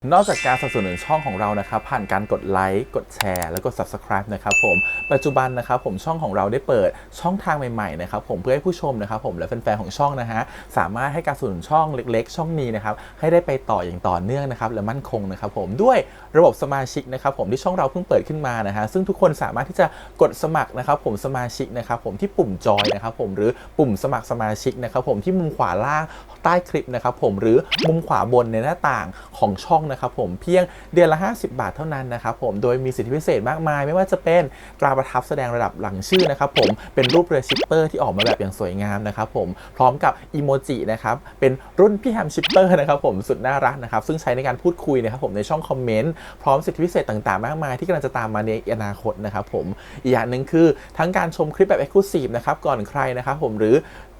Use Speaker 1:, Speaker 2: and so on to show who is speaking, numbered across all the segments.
Speaker 1: นอกจากการสนับสนุนช่องของเรานะครับผ่านการกดไลค์กดแชร์แล้วก็ Subscribe นะครับผมปัจจุบันนะครับผมช่องของเราได้เปิดช่องทางใหม่ๆนะครับผมเพื่อให้ผู้ชมนะครับผมและแฟนๆของช่องนะฮะสามารถให้การสนับสนุนช่องเล็กๆช่องนี้นะครับให้ได้ไปต่ออย่างต่อเนื่องนะครับและมั่นคงนะครับผมด้วยระบบสมาชิกนะครับผมที่ช่องเราเพิ่งเปิดขึ้นมานะฮะซึ่งทุกคนสามารถที่จะกดสมัครนะครับผมสมาชิกนะครับผมที่ปุ่มจอยนะครับผมหรือปุ่มสมัครสมาชิกนะครับผมที่มุมขวาล่างใต้คลิปนะครับผมหรือมุมขวาบนในหน้าต่างของช่องนะครับผมเพียงเดือนละ50 บาทเท่านั้นนะครับผมโดยมีสิทธิพิเศษมากมายไม่ว่าจะเป็นตราประทับแสดงระดับหลังชื่อนะครับผมเป็นรูปเรือชิปเปอร์ที่ออกมาแบบอย่างสวยงามนะครับผมพร้อมกับอีโมจินะครับเป็นรุ่นพี่แฮมชิปเปอร์นะครับผมสุดน่ารักนะครับซึ่งใช้ในการพูดคุยนะครับผมในช่องคอมเมนต์พร้อมสิทธิพิเศษต่างๆมากมายที่กำลังจะตามมาในอนาคตนะครับผมอีกอย่างหนึ่งคือทั้งการชมคลิปแบบ Exclusive นะครับก่อนใครนะครับผมหรือ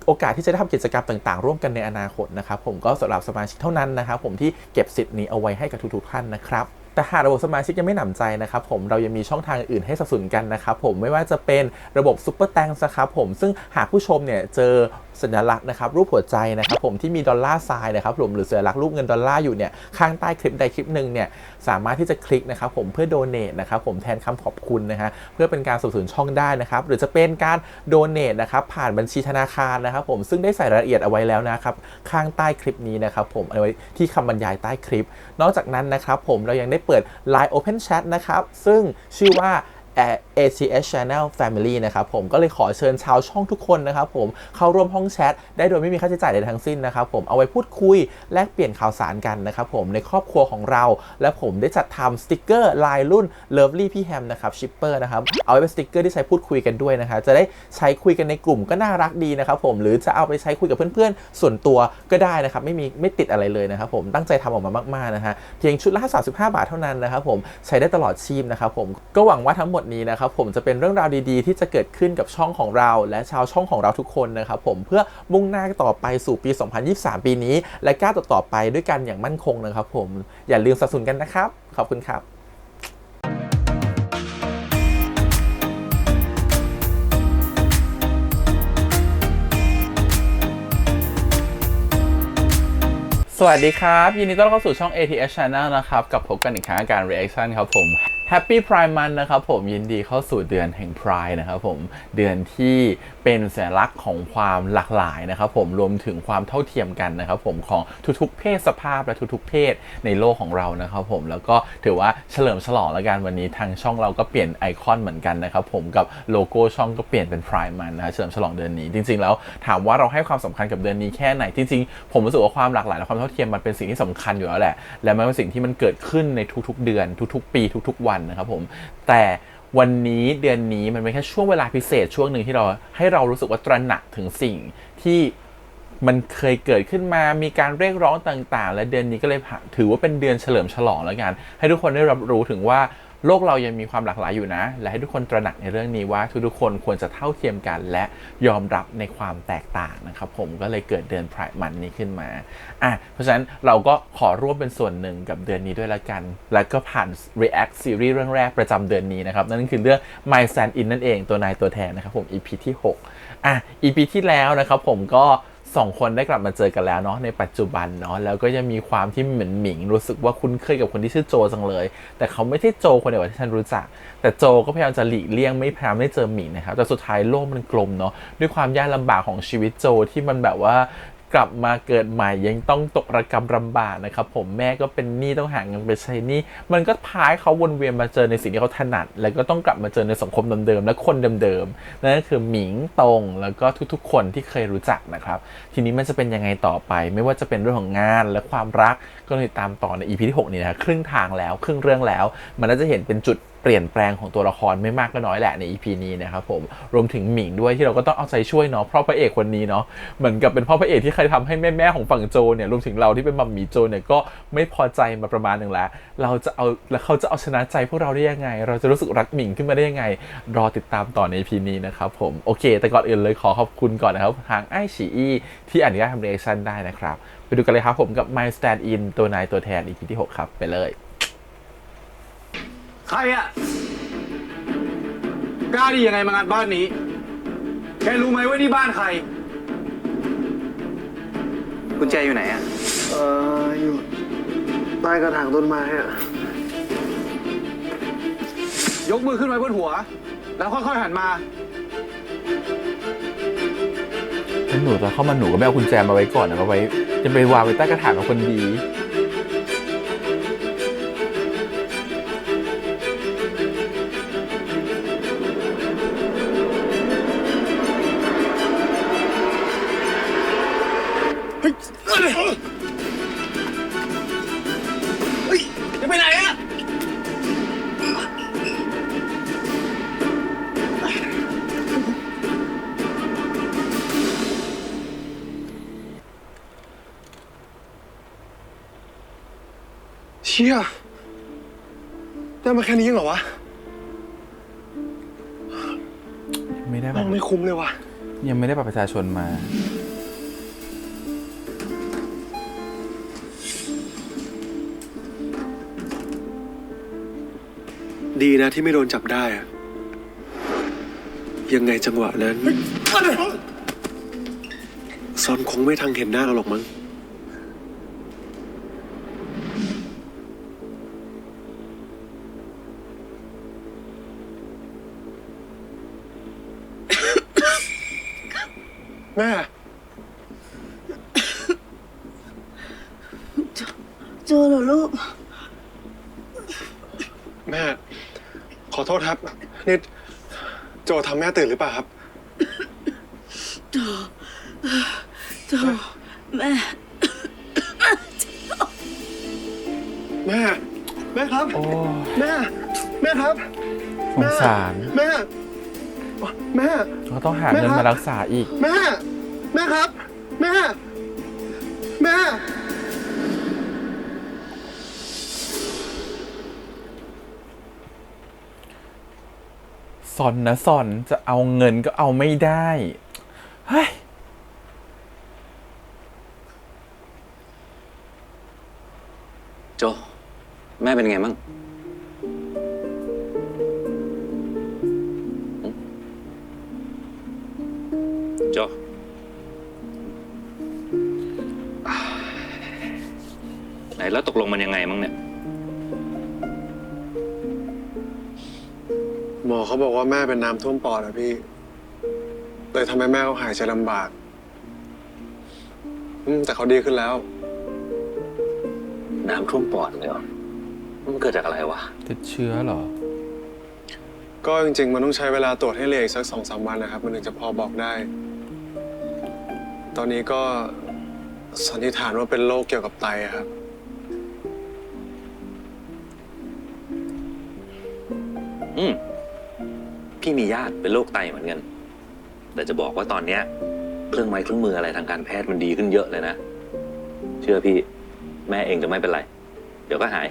Speaker 1: โอกาสที่จะได้ทำกิจกรรมต่างๆร่วมกันในอนาคตนะครับผมก็สำหรับสมาชิกเท่านั้นนะครับผมที่เก็บสิทธิ์นี้เอาไว้ให้กับทุกๆท่านนะครับแต่หากระบบสมาชิกยังไม่หนำใจนะครับผมเรายังมีช่องทางอื่นให้สนับสนุนกันนะครับผมไม่ว่าจะเป็นระบบซุปเปอร์แตงนะครับผมซึ่งหากผู้ชมเนี่ยเจอสัญลักษณ์นะครับรูปหัวใจนะครับผมที่มีดอลลาร์ไซน์นะครับผมหรือสัญลักษณ์รูปเงินดอลลาร์อยู่เนี่ยข้างใต้คลิปใดคลิปหนึ่งเนี่ยสามารถที่จะคลิกนะครับผมเพื่อโดเนทนะครับผมแทนคำขอบคุณนะฮะเพื่อเป็นการสนับสนุนช่องได้นะครับหรือจะเป็นการโดเนทนะครับผ่านบัญชีธนาคารนะครับผมซึ่งได้ใส่รายละเอียดเอาไว้แล้วนะครับข้างใต้คลิปนี้นะครับผมเอาไว้ที่คำบรรยายใต้คลิปนอกจากนั้นนะครับผมเรายังได้เปิด Line Open Chat นะครับซึ่งชื่อว่า ATS Channel Family นะครับผมก็เลยขอเชิญชาวช่องทุกคนนะครับผมเข้าร่วมห้องแชทได้โดยไม่มีค่าใช้จ่ายใดทั้งสิ้นนะครับผมเอาไว้พูดคุยแลกเปลี่ยนข่าวสารกันนะครับผมในครอบครัวของเราและผมได้จัดทำสติกเกอร์ลายรุ่น Lovely พี่แฮมนะครับชิปเปอร์นะครับเอาไว้เป็นสติกเกอร์ที่ใช้พูดคุยกันด้วยนะครับจะได้ใช้คุยกันในกลุ่มก็น่ารักดีนะครับผมหรือจะเอาไปใช้คุยกับเพื่อนๆส่วนตัวก็ได้นะครับไม่ติดอะไรเลยนะครับผมตั้งใจทำออกมามากๆนะฮะเพียงชุดละ35 บาทเท่านั้นนะครับผมใช้ได้ตลอดชีพนะครับผมก็หวังว่าทั้งหมดนี้นะครับผมจะเป็นเรื่องราวดีๆที่จะเกิดขึ้นกับช่องของเราและชาวช่องของเราทุกคนนะครับผมเพื่อมุ่งหน้าต่อไปสู่ปี 2023 ปีนี้และก้าวต่อไปด้วยกันอย่างมั่นคงนะครับผมอย่าลืมสนับสนุนกันนะครับขอบคุณครับสวัสดีครับยินดีต้อนรับเข้าสู่ช่อง ATS Channel นะครับกับพบกันอีกครั้งการ Reaction ครับผม Happy Prime Month นะครับผมยินดีเข้าสู่เดือนแห่ง Pride นะครับผมเดือนที่เป็นสัญลักษณ์ของความหลากหลายนะครับผมรวมถึงความเท่าเทียมกันนะครับผมของทุกๆเพศสภาพและทุกๆเพศในโลกของเรานะครับผมแล้วก็ถือว่าเฉลิมฉลองแล้วกันวันนี้ทางช่องเราก็เปลี่ยนไอคอนเหมือนกันนะครับผมกับโลโก้ช่องก็เปลี่ยนเป็น Prime Month นะเฉลิมฉลองเดือนนี้จริงๆแล้วถามว่าเราให้ความสำคัญกับเดือนนี้แค่ไหนจริงๆผมรู้สึกว่าความหลากหลายและความเท่าเทียมมันเป็นสิ่งที่สำคัญอยู่แล้วแหละและมันเป็นสิ่งที่มันเกิดขึ้นในทุกๆเดือนทุกๆปีทุกๆวันนะครับผมแต่วันนี้เดือนนี้มันเป็นแค่ช่วงเวลาพิเศษช่วงหนึ่งที่เราให้เรารู้สึกว่าตระหนักถึงสิ่งที่มันเคยเกิดขึ้นมามีการเรียกร้องต่างๆและเดือนนี้ก็เลยถือว่าเป็นเดือนเฉลิมฉลองแล้วกันให้ทุกคนได้รับรู้ถึงว่าโลกเรายังมีความหลากหลายอยู่นะและให้ทุกคนตระหนักในเรื่องนี้ว่าทุกๆคนควรจะเท่าเทียมกันและยอมรับในความแตกต่างนะครับผมก็เลยเกิดเดือน Pride Month นี้ขึ้นมาเพราะฉะนั้นเราก็ขอร่วมเป็นส่วนหนึ่งกับเดือนนี้ด้วยละกันและก็ผ่าน React Series เรื่องแรกประจำเดือนนี้นะครับนั่นคือเรื่อง My Stand In นั่นเองตัวนายตัวแทนนะครับผม EP ที่6 EP ที่แล้วนะครับผมก็2 คนได้กลับมาเจอกันแล้วเนาะในปัจจุบันเนาะแล้วก็ยังมีความที่เหมือนหมิงรู้สึกว่าคุ้นเคยกับคนที่ชื่อโจจังเลยแต่เขาไม่ใช่โจคนเดียวที่ฉันรู้จักแต่โจก็พยายามจะหลีกเลี่ยงไม่พยายามได้เจอหมิงนะครับแต่สุดท้ายโลกมันกลมเนาะด้วยความยากลำบากของชีวิตโจที่มันแบบว่ากลับมาเกิดใหม่ยังต้องตกระกำลำบากนะครับผมแม่ก็เป็นหนี้ต้องหาเงินไปใช้หนี้มันก็พาให้เขาวนเวียนมาเจอในสิ่งที่เขาถนัดแล้วก็ต้องกลับมาเจอในสังคมเดิมๆและคนเดิมๆนั่นก็คือหมิงตงแล้วก็ทุกๆคนที่เคยรู้จักนะครับทีนี้มันจะเป็นยังไงต่อไปไม่ว่าจะเป็นเรื่องของงานและความรักก็เลยตามต่อใน EP ที่6นี้นะครึ่งทางแล้วครึ่งเรื่องแล้วมันน่าจะเห็นเป็นจุดเปลี่ยนแปลงของตัวละครไม่มากก็น้อยแหละใน EP นี้นะครับผมรวมถึงหมิงด้วยที่เราก็ต้องเอาใจช่วยเนาะเพราะพระเอกคนนี้เนาะเหมือนกับเป็นพ่อพระเอกที่เคยทำให้แม่ของฝั่งโจเนี่ยรวมถึงเราที่เป็นมัมมี่โจเนี่ยก็ไม่พอใจมาประมาณนึงแล้วเขาจะเอาชนะใจพวกเราได้ยังไงเราจะรู้สึกรักหมิงขึ้นมาได้ยังไงรอติดตามต่อใน EP นี้นะครับผมโอเคแต่ก่อนอื่นเลยขอขอบคุณก่อนนะครับทางไอฉีอีที่อนุญาตทำ reaction ได้นะครับไปดูกันเลยครับผมกับ My Stand In ตัวนายตัวแทน EP ที่6ครับไปเลย
Speaker 2: ใครอะกล้าดียังไงมางานบ้านนี้แกรู้ไหมว่านี่บ้านใครกุญแจอยู่ไหนอะ
Speaker 3: อยู่ ใต้กระถางต้นไม้อะ
Speaker 2: ยกมือขึ้นไว้บนหัว แล้วค่อยๆหันมา
Speaker 1: ถ้าหนูจะเข้ามาหนูก็ไม่เอากุญแจมาไว้ก่อนนะเอาไว้จะไปวางไว้ใต้กระถางกับคนดี
Speaker 2: จะไปไหนอะ
Speaker 3: เชี่ยได้มาแค่นี้ยังเหรอวะ
Speaker 1: ไม่ได้
Speaker 3: แม่งไม่คุ้มเลยวะ
Speaker 1: ยังไม่ได้บัตรประชาชนมา
Speaker 3: ดีนะที่ไม่โดนจับได้อะยังไงจังหวะนั้นซอนคงไม่ทันเห็นหน้าเราหรอกมั้ง แม่
Speaker 4: โจเหรอลูก
Speaker 3: แม่ ขอโทษครับ นี่โจทำแม่ตื่นหรือเปล่าครับ
Speaker 4: โจแม่
Speaker 3: แม่ แม่ครับ
Speaker 1: โอ้
Speaker 3: แม่ แม่ครับ
Speaker 1: สงสาร
Speaker 3: แม่ แม่
Speaker 1: เขาต้องหาเงินมารักษาอีก
Speaker 3: แม่ แม่ครับ แม่ แม่
Speaker 1: สอนนะสอนจะเอาเงินก็เอาไม่ได้ เฮ้ย
Speaker 5: โจ แม่เป็นไงมั่งโจ ไหนแล้วตกลงมันยังไงมั่งเนี่ย
Speaker 3: หมอเขาบอกว่าแม่เป็นน้ำท่วมปอดอะพี่เลยทำให้แม่เขาหายใจลำบากแต่เขาดีขึ้นแล้ว
Speaker 5: น้ำท่วมปอดเลยเหรอ มันเกิดจากอะไรวะ
Speaker 1: ติดเชื้อเหรอ
Speaker 3: ก็จริงๆ มันต้องใช้เวลาตรวจให้ละเอียดสัก2-3 วันนะครับ มันถึงจะพอบอกได้ ตอนนี้ก็สันนิษฐานว่าเป็นโรคเกี่ยวกับไตอะครับ
Speaker 5: พี่มีญาติเป็นโรคไตเหมือนกัน แต่จะบอกว่าตอนเนี้ยเครื่องไม้เครื่องมืออะไรทางการแพทย์มันดีขึ้นเยอะเลยนะ เชื่อพี่ แม่เองจะไม่เป็นไร เดี๋ยวก็หาย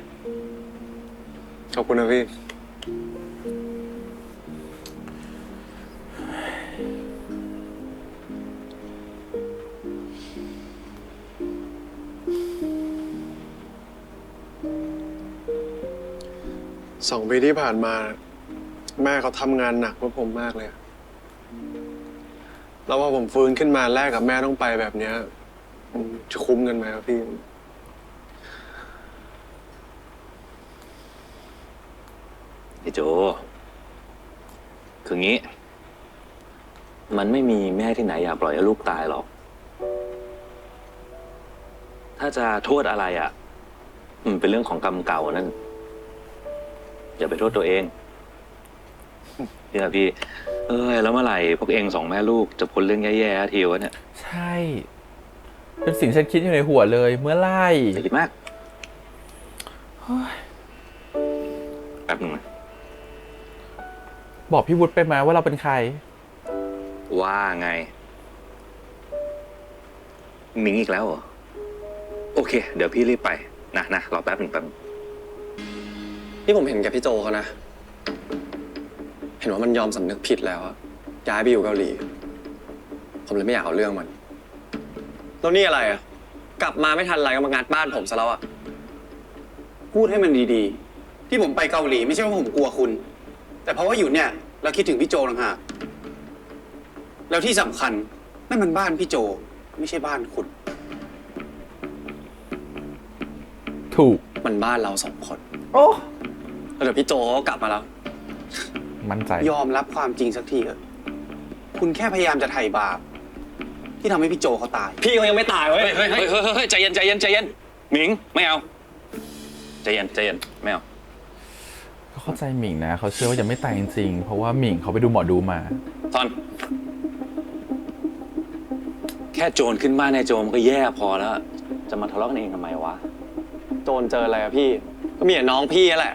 Speaker 3: ขอบคุณนะพี่ 2 ปีที่ผ่านมา แม่เขาทำงานหนักเพื่อผมมากเลยอะแล้วพอผมฟื้นขึ้นมาแลกกับแม่ต้องไปแบบเนี้ยจะคุ้มกันไหมครับพี่
Speaker 5: ไอ้โจ คืองี้ มันไม่มีแม่ที่ไหนอยากปล่อยให้ลูกตายหรอก ถ้าจะโทษอะไรอ่ะ มันเป็นเรื่องของกรรมเก่านั่น อย่าไปโทษตัวเองเนี่ยพี่ แล้วเมื่อไหร่พวกเอง2 แม่ลูกจะพ้นเรื่องแย่ๆทีวะเนี่ย
Speaker 1: ใช่ เป็นสิ่งที่ฉันคิดอยู่ในหัวเลย เมื่อไหร่
Speaker 5: ดีมากแป๊บนึงนะ
Speaker 1: บอกพี่วุฒิไปไหมว่าเราเป็นใคร
Speaker 5: ว่าไงมิงอีกแล้วเหรอ โอเค เดี๋ยวพี่รีบไปนะรอแป๊บนึง
Speaker 6: ที่ผมเห็นแกพี่โจเขานะ เห็นว่ามันยอมสำนึกผิดแล้วอะย้ายไปอยู่เกาหลี ผมเลยไม่อยากเอาเรื่องมัน แล้วนี่อะไรอะกลับมาไม่ทันไรก็มางัดบ้านผมซะแล้วอะ
Speaker 2: พูดให้มันดีๆ ที่ผมไปเกาหลีไม่ใช่ว่าผมกลัวคุณ แต่เพราะว่าอยู่เนี่ยเราคิดถึงพี่โจต่างหากแล้วที่สำคัญนั่นมันบ้านพี่โจไม่ใช่บ้านคุณ
Speaker 1: ถูก
Speaker 6: มันบ้านเราสองคน
Speaker 1: โอ้
Speaker 6: แล้วเดี๋ยวพี่โจก็กลับมาแล้ว
Speaker 1: มั่นใจ
Speaker 2: ยอมรับความจริงสักทีเถอะ คุณแค่พยายามจะไถ่บาป ที่ทำให้พี่โจเขาตาย
Speaker 6: พี่เขายังไม่ตายเว้ย
Speaker 5: เฮ้ยใจเย็นใจเย็นใจเย็นหมิงไม่เอาใจเย็นใจเย็นไม่เอา
Speaker 1: ก็เข้าใจหมิงนะเขาเชื่อว่ายังไม่ตายจริงๆเพราะว่าหมิงเขาไปดูหมอดูมา
Speaker 5: ซอน แค่โจรขึ้นบ้านในโจรมันก็แย่พอแล้ว จะมาทะเลาะกันเองทำไมวะ
Speaker 6: โจรเจออะไรอะพี่ ก็มีแต่น้องพี่นั่นแหละ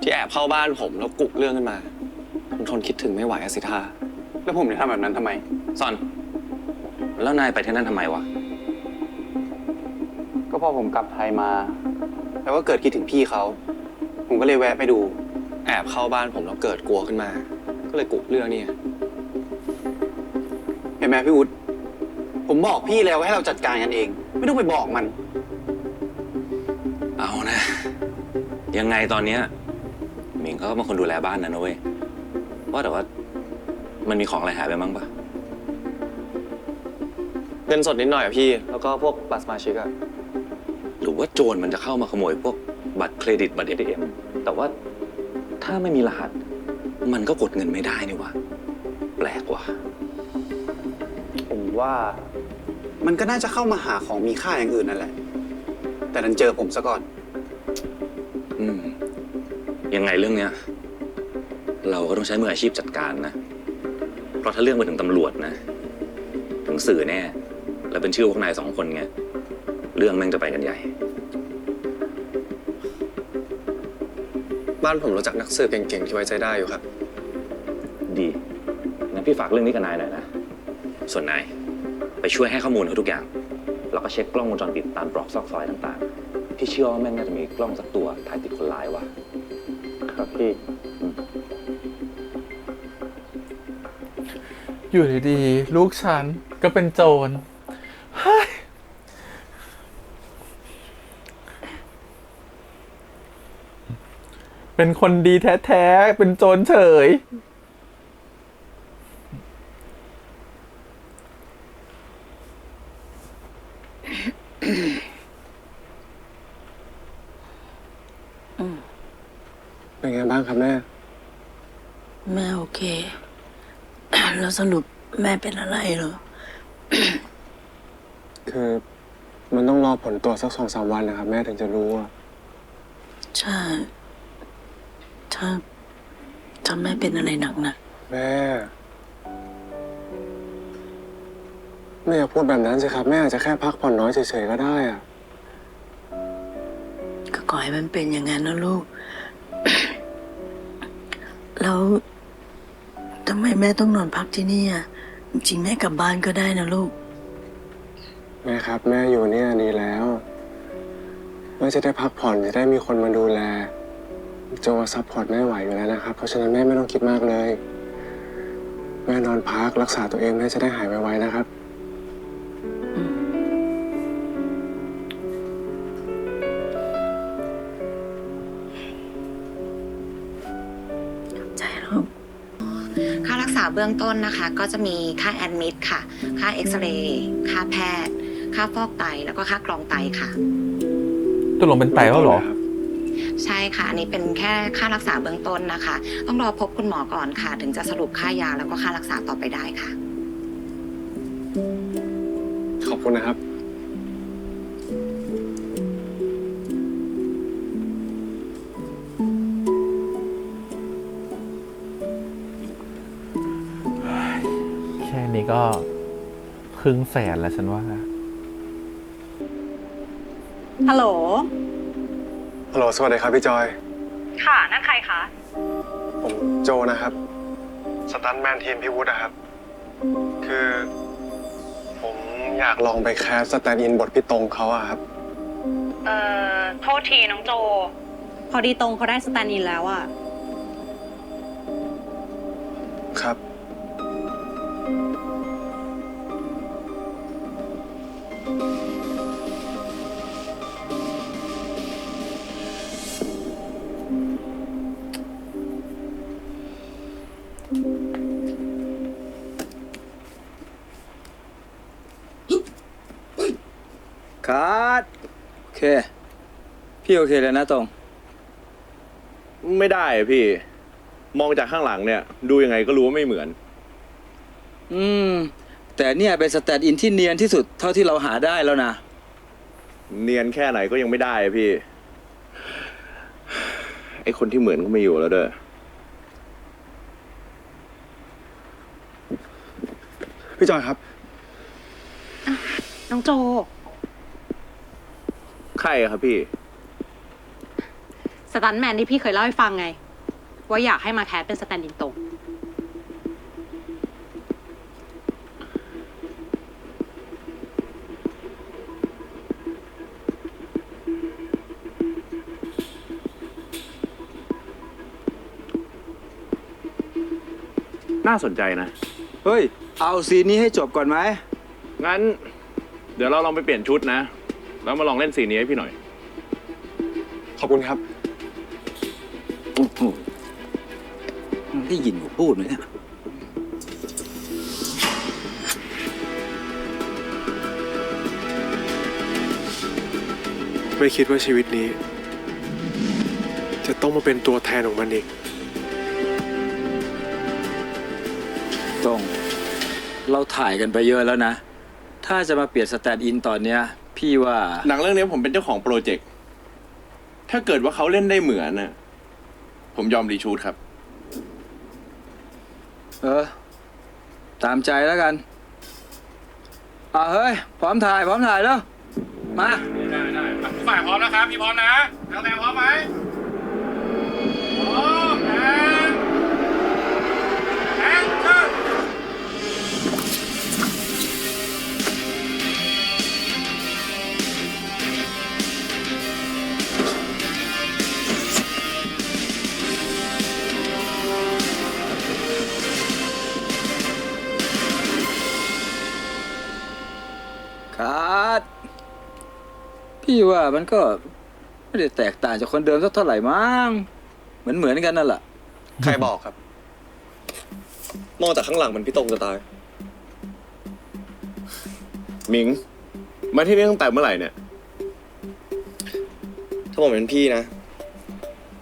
Speaker 6: ที่แอบเข้าบ้านผมแล้วกุเรื่องขึ้นมาผมทนคิดถึงไม่ไหวอะสิท่า
Speaker 2: แล้วผมจะทำแบบนั้นทำไม
Speaker 5: ซอน แล้วนายไปที่นั่นทำไมวะ
Speaker 2: ก็พอผมกลับไทยมา แล้วก็เกิดคิดถึงพี่เขา ผมก็เลยแวะไปดู
Speaker 6: แอบเข้าบ้านผมแล้วเกิดกลัวขึ้นมา ก็เลยกุเรื่องนี่
Speaker 2: เห็นไหมพี่วุฒิผมบอกพี่แล้วให้เราจัดการกันเอง ไม่ต้องไปบอกมัน
Speaker 5: เอานะ ยังไงตอนเนี้ยหมิงเขาก็เป็นคนดูแลบ้านนะเว้ยว่าแต่ว่ามันมีของอะไรหายไปมั้งปะ
Speaker 6: เงินสดนิดหน่อยอะพี่ แล้วก็พวกบัตรสมาชิกอะ
Speaker 5: หรือว่าโจรมันจะเข้ามาขโมยพวกบัตรเครดิตบัตร ATM แต่ว่าถ้าไม่มีรหัส มันก็กดเงินไม่ได้นี่วะแปลกว่ะ
Speaker 2: ผมว่ามันก็น่าจะเข้ามาหาของมีค่าอย่างอื่นนั่นแหละ แต่ดันเจอผมซะก่อน
Speaker 5: อืมยังไงเรื่องเนี้ย เราก็ต้องใช้มืออาชีพจัดการนะ เพราะถ้าเรื่องไปถึงตำรวจนะ ถึงสื่อแน่ แล้วเป็นชื่อพวกนายสองคนไง เรื่องแม่งจะไปกันใหญ่
Speaker 6: บ้านผมรู้จักนักสืบเก่งๆที่ไว้ใจได้อยู่ครับ
Speaker 5: ดีงั้นพี่ฝากเรื่องนี้กับนายหน่อยนะ ส่วนนายไปช่วยให้ข้อมูลเขาทุกอย่าง แล้วก็เช็คกล้องวงจรปิดตามตรอกซอกซอยต่างๆ พี่เชื่อว่าแม่งน่าจะมีกล้องสักตัวถ่ายติดคนร้ายว่ะ
Speaker 2: ครับพี่
Speaker 1: อยู่ดีๆลูกฉันก็เป็นโจรเฮ้ยเป็นคนดีแท้ๆเป็นโจรเฉย
Speaker 3: เป็นไงบ้างครับแม่
Speaker 4: แม่โอเค แล้วสรุปแม่เป็นอะไรเหรอ
Speaker 3: คือมันต้องรอผลตรวจสัก2-3 วันนะครับแม่ถึงจะรู้อะ
Speaker 4: ใช่ ถ้าแม่เป็นอะไรหนัก
Speaker 3: แม่อย่าพูดแบบนั้นสิครับแม่อาจจะแค่พักผ่อนน้อยเฉยๆก็ได้อะ
Speaker 4: ๆ ก็ขอให้มันเป็นอย่างนั้นนะลูก แล้วทำไมแม่ต้องนอนพักที่นี่อ่ะจริงๆแม่กลับบ้านก็ได้นะลูก
Speaker 3: แม่ครับแม่อยู่เนี่ยดีแล้วแม่จะได้พักผ่อนจะได้มีคนมาดูแลโจซัพพอร์ตแม่ไหวอยู่แล้วนะครับเพราะฉะนั้นแม่ไม่ต้องคิดมากเลยแม่นอนพักรักษาตัวเองแม่จะได้หายไวๆนะครับ
Speaker 4: ใจลูก
Speaker 7: ค่ารักษาเบื้องต้นนะคะ ก็จะมีค่าแอดมิดค่ะ ค่าเอ็กซเรย์ค่าแพทย์ ค่าฟอกไตแล้วก็ค่ากรองไตค่ะ
Speaker 1: ตกลงเป็นไตแล้วเหรอ
Speaker 7: ใช่ค่ะ อันนี้เป็นแค่ค่ารักษาเบื้องต้นนะคะ ต้องรอพบคุณหมอก่อนค่ะ ถึงจะสรุปค่ายาแล้วก็ค่ารักษาต่อไปได้ค่ะ
Speaker 3: ขอบคุณนะครับ
Speaker 1: แค่นี้ก็100,000แล้วฉันว่า
Speaker 8: ฮัลโหล
Speaker 3: ฮัลโหลสวัสดีครับพี่จอย
Speaker 8: ค่ะ นั่นใครคะ
Speaker 3: ผมโจนะครับสตันท์แมนทีมพี่วุฒินะครับคือผมอยากลองไปแคสสแตนด์อินบทพี่ตรงเขาอะครับ
Speaker 8: โทษทีน้องโจ พอดีตรงเขาได้สแตนด์อินแล้วอะ
Speaker 3: ครับ
Speaker 2: คัดโอเค พี่
Speaker 9: พี่โอเคเลยนะตรง
Speaker 10: ไม่ได้อะพี่ มองจากข้างหลังเนี่ย ดูยังไงก็รู้ว่าไม่เหมือน
Speaker 9: แต่เนี่ยเป็นสแตนด์อินที่เนียนที่สุดเท่าที่เราหาได้แล้วนะ
Speaker 10: เนียนแค่ไหนก็ยังไม่ได้อะพี่ ไอคนที่เหมือนก็ไม่อยู่แล้วเด้อ
Speaker 3: พี่จอยครับ
Speaker 8: น้องโจ
Speaker 10: ใครอะครับพี่
Speaker 8: สตันท์แมนที่พี่เคยเล่าให้ฟังไง ว่าอยากให้มาแคสเป็นสแตนด์อินตรง
Speaker 10: น่าสนใจนะ
Speaker 9: เฮ้ย เอาซีนนี้ให้จบก่อนไหม
Speaker 10: งั้น เดี๋ยวเราลองไปเปลี่ยนชุดนะ แล้วมาลองเล่นสีนี้ให้พี่หน่อย
Speaker 3: ขอบคุณครับ
Speaker 9: มันได้ยินผมพูดไหมเนี่ย
Speaker 3: ไม่คิดว่าชีวิตนี้ จะต้องมาเป็นตัวแทนของมันอีก
Speaker 9: ตรง เราถ่ายกันไปเยอะแล้วนะ ถ้าจะมาเปลี่ยนสแตนด์อินตอนเนี้ย พี่ว่า
Speaker 10: หนังเรื่องนี้ผมเป็นเจ้าของโปรเจกต์ ถ้าเกิดว่าเขาเล่นได้เหมือนน่ะ ผมยอมรีชูตครับ
Speaker 9: ตามใจแล้วกันเฮ้ย พร้อมถ่ายแล้ว มา
Speaker 10: ได้ฝ่ายพร้อมนะครับ พี่พร้อมนะแล้วแต่พร้อมไหมพร้อมแอนชั่น
Speaker 9: คัดพี่ว่ามันก็ไม่ได้แตกต่างจากคนเดิมสักเท่าไหร่มั้งเหมือนกันนั่นแหละ
Speaker 6: ใครบอกครับ มองจากข้างหลังมันพี่ตรงจะตาย
Speaker 10: มิง มาที่นี่ตั้งแต่เมื่อไหร่เนี่ย
Speaker 6: ถ้าผมเป็นพี่นะ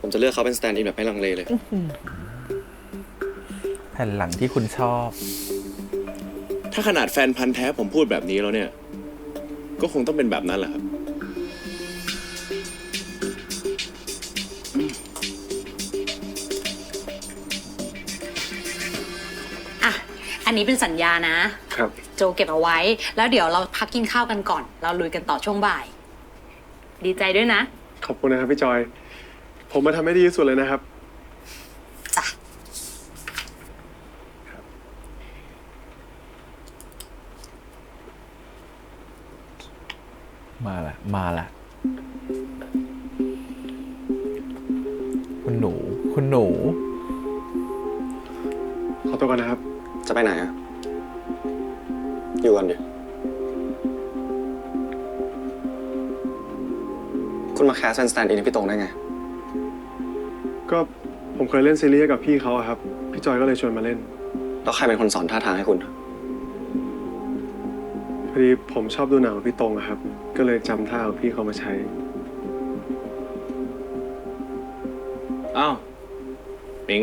Speaker 6: ผมจะเลือกเขาเป็นสแตนด์อินแบบไม่ลังเลเลย
Speaker 1: แผ่นหลังที่คุณชอบ
Speaker 10: ถ้าขนาดแฟนพันธ์แท้ผมพูดแบบนี้แล้วเนี่ย ก็คงต้องเป็นแบบนั้นแหละครับ
Speaker 8: อ่ะ อันนี้เป็นสัญญานะ
Speaker 3: ครับ
Speaker 8: โจเก็บเอาไว้ แล้วเดี๋ยวเราพักกินข้าวกันก่อน เราลุยกันต่อช่วงบ่าย ดีใจด้วยนะ
Speaker 3: ขอบคุณนะครับพี่จอย ผมมาทำให้ดีที่สุดเลยนะครับ
Speaker 8: จ้ะ
Speaker 1: มาละคุณหนู
Speaker 3: ขอตัวก่อนนะครับ
Speaker 6: จะไปไหนอะอยู่กันดิ คุณมาแคสเป็นสแตนด์อินให้พี่ตรงได้ไง
Speaker 3: ก็ผมเคยเล่นซีรีส์กับพี่เขาอะครับ พี่จอยก็เลยชวนมาเล่น
Speaker 6: แล้วใครเป็นคนสอนท่าทางให้คุณ
Speaker 3: พอดีผมชอบดูหนังของพี่ตรงอะครับ ก็เลยจำท่าของพี่เขามาใช้
Speaker 10: อ้าวมิง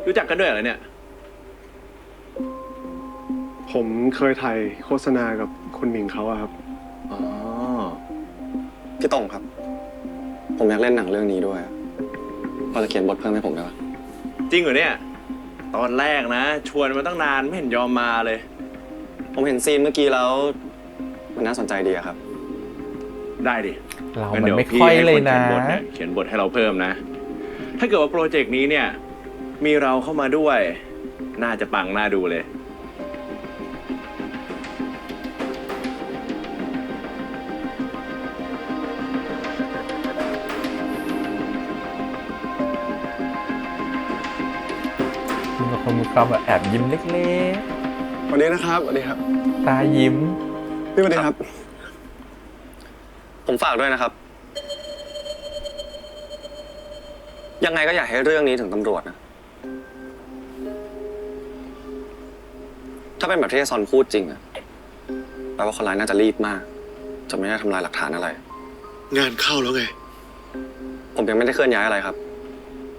Speaker 10: รู้จักกันด้วยเหรอเนี่ย
Speaker 3: ผมเคยถ่ายโฆษณากับคุณหมิงเขาอะครับ
Speaker 10: อ๋อ
Speaker 6: พี่ตรงครับ ผมอยากเล่นหนังเรื่องนี้ด้วย พอจะเขียนบทเพิ่มให้ผมได้ปะ
Speaker 10: จริงเหรอเนี่ย ตอนแรกนะ ชวนมาตั้งนานไม่เห็นยอมมาเลย
Speaker 6: ผมเห็นซีนเมื่อกี้แล้ว มันน่าสนใจดีอะครับ
Speaker 10: ได้ดิ
Speaker 1: เรา
Speaker 10: งั้น
Speaker 1: มัน
Speaker 10: เดี๋ยว
Speaker 1: ไม่
Speaker 10: พี่
Speaker 1: ค่อย
Speaker 10: ให้
Speaker 1: เล
Speaker 10: ค
Speaker 1: ย
Speaker 10: น
Speaker 1: นะ
Speaker 10: เขียนบทเนี่ยเขียนบทให้เราเพิ่มนะ ถ้าเกิดว่าโปรเจกต์นี้เนี่ย มีเราเข้ามาด้วย น่าจะปังน่าดูเลย
Speaker 1: มีคนมีความแบบแอบยิ้มเล็ก
Speaker 3: สวัสดีนะครับ สวัสดีครับ
Speaker 1: ๆ ตายิ้ม
Speaker 3: พี่สวัสดีครับ
Speaker 6: ผมฝากด้วยนะครับ ยังไงก็อยากให้เรื่องนี้ถึงตำรวจนะ ถ้าเป็นแบบที่ซอนพูดจริงอะแปลว่าคนร้ายน่าจะรีบมากจนไม่ได้ทำลายหลักฐานอะไร
Speaker 3: งานเข้าแล้วไง
Speaker 6: ผมยังไม่ได้เคลื่อนย้ายอะไรครับ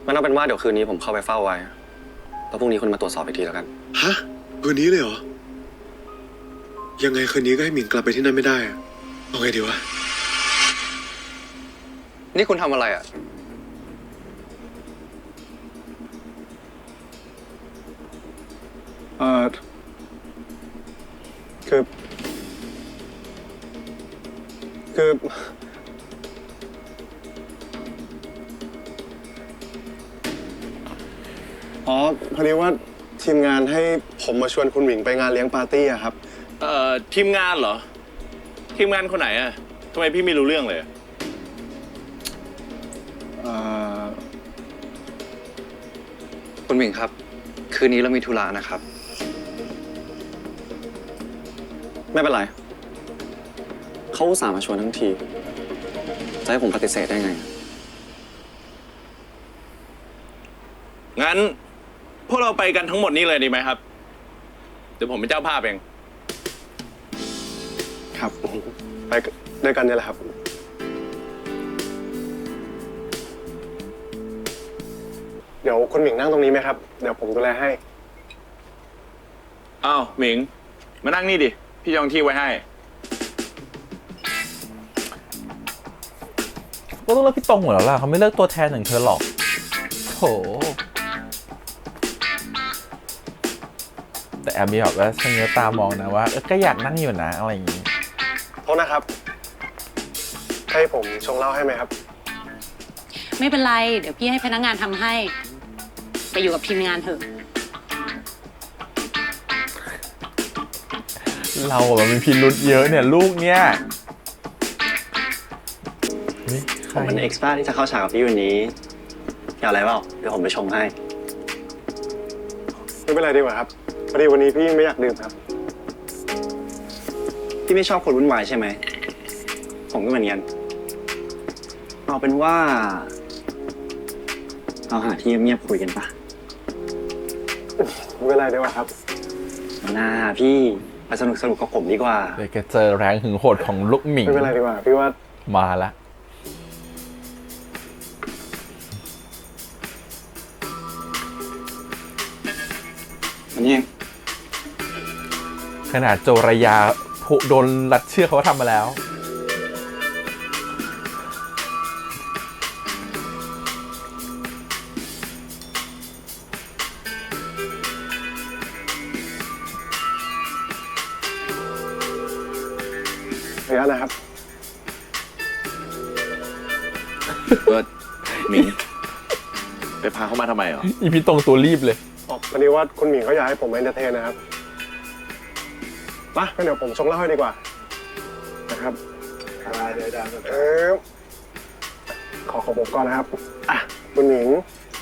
Speaker 6: มันเอาเป็นว่าเดี๋ยวคืนนี้ผมเข้าไปเฝ้าไว้แล้วพรุ่งนี้คุณมาตรวจสอบอีกทีแล้วกัน
Speaker 3: ฮะ คืนนี้เลยเหรอ ยังไงคืนนี้ก็ให้หมิงกลับไปที่นั่นไม่ได้อะเอาไงดีวะ
Speaker 6: นี่คุณทำอะไรอ่ะ คืออ๋อ พอดีว่าทีมงานให้ผมมาชวนคุณหมิงไปงานเลี้ยงปาร์ตี้อะครับ
Speaker 10: ทีมงานเหรอ ทีมงานคนไหนอะทำไมพี่ไม่รู้เรื่องเลย
Speaker 6: คุณหมิงครับ คืนนี้เรามีธุระนะครับ ไม่เป็นไร เขาอุตส่าห์มาชวนทั้งที จะให้ผมปฏิเสธได้ไง
Speaker 10: งั้น พวกเราไปกันทั้งหมดนี้เลยดีไหมครับ เดี๋ยวผมเป็นเจ้าภาพเอง
Speaker 3: ครับ ไปด้วยกันเนี่ยแหละครับ เดี๋ยวคุณหมิงนั่งตรงนี้ไหมครับ เดี๋ยวผมดูแลให้
Speaker 10: อ้าวหมิง มานั่งนี่ดิ พี่จองที่ไว้ให้
Speaker 1: ก็ต้องเลือกพี่ตรงหมดแล้วล่ะเขาไม่เลือกตัวแทนอย่างเธอหรอกโถแต่แอบมีแบบว่าชะเง้อตามองนะว่าก็อยากนั่งอยู่นะอะไรอย่างงี้
Speaker 3: โทษนะครับ ให้ผมชงเหล้าให้ไหมครับ
Speaker 8: ไม่เป็นไร เดี๋ยวพี่ให้พนักงานทำให้ ไปอยู่กับทีมงานเถอะ
Speaker 1: เราอะมันมีพิรุธเยอะเนี่ยลูกเนี่ยนี่ใค
Speaker 6: ผ
Speaker 1: ร
Speaker 6: มเป็นเอ็กซ์ตร้าที่จะเข้าฉากกับพี่วันนี้อยากอะไรเปล่า เดี๋ยวผมไปชงให้
Speaker 3: ไม่เป็นไรดีกว่าครับ พอดีวันนี้พี่ไม่อยากดื่มครับ
Speaker 6: พี่ไม่ชอบคนวุ่นวายใช่ไหม ผมก็เหมือนกัน เอาเป็นว่า เราหาที่เงียบๆคุยกันปะ
Speaker 3: ไม่เป็นไรดีกว่าครับ
Speaker 6: หน้าพี่ไปสนุกกับผมดีกว่า
Speaker 1: เลยแกเจอแรงหึงโหดของลูกหมิง
Speaker 3: ไม่เป็นไรดีกว่า พี่ว่า
Speaker 1: มาละ
Speaker 6: อันนี้
Speaker 1: ขนาดโจรยาผู้โดนรัดเชือกเขาก็ทำมาแล้ว
Speaker 3: ขออนุญาตนะครับ
Speaker 10: เบิร์ดหมิง ไปพาเขามาทำไมเหรอ
Speaker 1: อีพี่ตรงตัวรีบเลย
Speaker 3: พอดีว่าคุณหมิงเขาอยากให้ผมเอนเตอร์เทนนะครับมาเดี๋ยวผมชงเหล้าให้ดีกว่า นะครับขอผมก่อนนะครับ อ่ะ คุณหมิง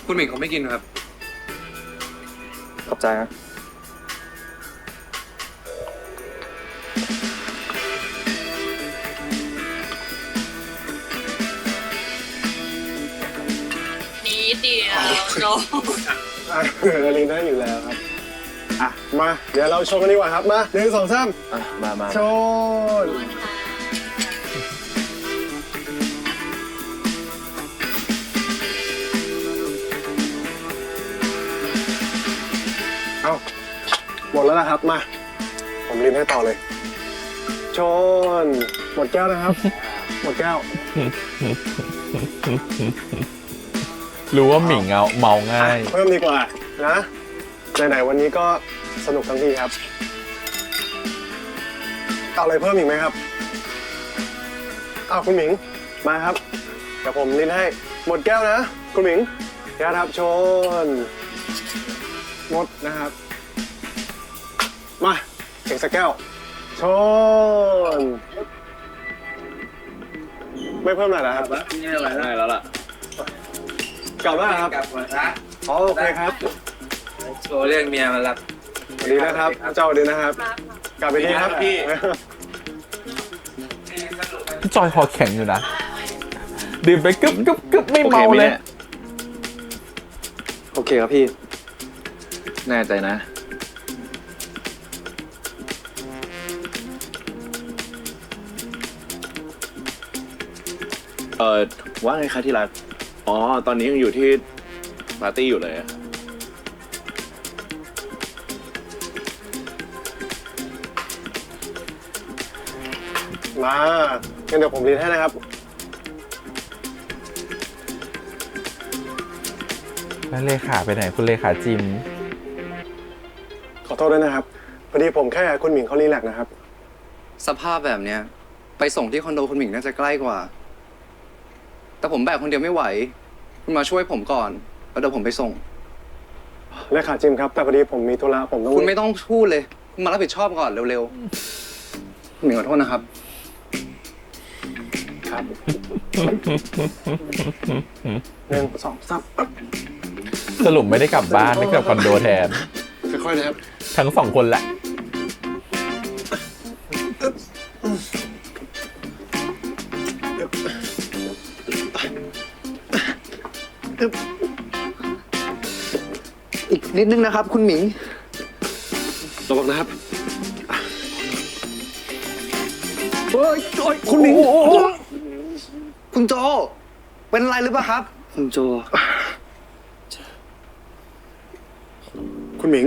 Speaker 6: คุณหมิงเขาไม่กินครับ ขอบใจครับ
Speaker 8: นิดเดียวโน
Speaker 3: ลิงได้อยู่แล้วครับ อ่ะ มา เดี๋ยวเราชมกันดีกว่าครับ มา1 2 3
Speaker 10: มา
Speaker 3: ชนเอาหมดแล้วนะครับ มา ผมลิ้นให้ต่อเลย ชน หมดแก้วนะครับ หมดแก้ว
Speaker 1: รู้ว่าหมิงเมาง่าย
Speaker 3: เพิ่มดีกว่านะไหนๆวันนี้ก็สนุกทั้งทีครับ เอาอะไรเพิ่มอีกไหมครับเอาคุณหมิงมาครับเดี๋ยวผมลิ้นให้หมดแก้วนะคุณหมิงครับชนหมดนะครับ มาอีกสักแก้วชนไม่เพิ่มหน่อยนะครับ
Speaker 10: ได้แล้วล่ะ
Speaker 3: กลับแล้วครับ
Speaker 9: กลับก่อนนะ
Speaker 3: อ๋อโอเคครับ
Speaker 9: โทรเรียกเมียมารับ
Speaker 3: สวัสดีนะครับ เจ้าสวัสดีนะครับ กลับไปที่ครับพี่
Speaker 1: พี่จอยคอแข็งอยู่นะ ดื่มไปกึบไม่เมาเลย
Speaker 6: โอเคครับพี่
Speaker 10: แน่ใจนะ ว่าไงคะที่รัก อ๋อ ตอนนี้ยังอยู่ที่ปาร์ตี้อยู่เลยอะ
Speaker 3: มางั้นเดี๋ยวผมรีดให้นะครับ
Speaker 1: แล้วเลขาไปไหนคุณเลขาจิม
Speaker 3: ขอโทษด้วยนะครับพอดีผมแค่คุณหมิงเขารีแลกซ์นะครับ
Speaker 6: สภาพแบบเนี้ย ไปส่งที่คอนโดคุณหมิงน่าจะใกล้กว่า แต่ผมแบกคนเดียวไม่ไหว คุณมาช่วยผมก่อน แล้วเดี๋ยวผมไปส่ง
Speaker 3: เลขาจิมครับ แต่พอดีผมมีธุระผมต้อง
Speaker 6: คุณไม่ต้องพูดเลย คุณมารับผิดชอบก่อนเร็วๆคุณหมิงขอโทษนะครับ
Speaker 3: ครับ1 2 3ปั๊บ
Speaker 1: สรุปไม่ได้กลับบ้านได้กลับคอนโดแทน
Speaker 3: ค่อยๆนะครับ
Speaker 1: ทั้งสองคนแหละ
Speaker 6: อีกนิดนึงนะครับ คุณหมิง
Speaker 3: ระวังนะครับ
Speaker 6: โอ้ยคุณหมิงคุณโจ เป็นอะไรหรือเปล่าครับ คุณโจ
Speaker 3: คุณหมิง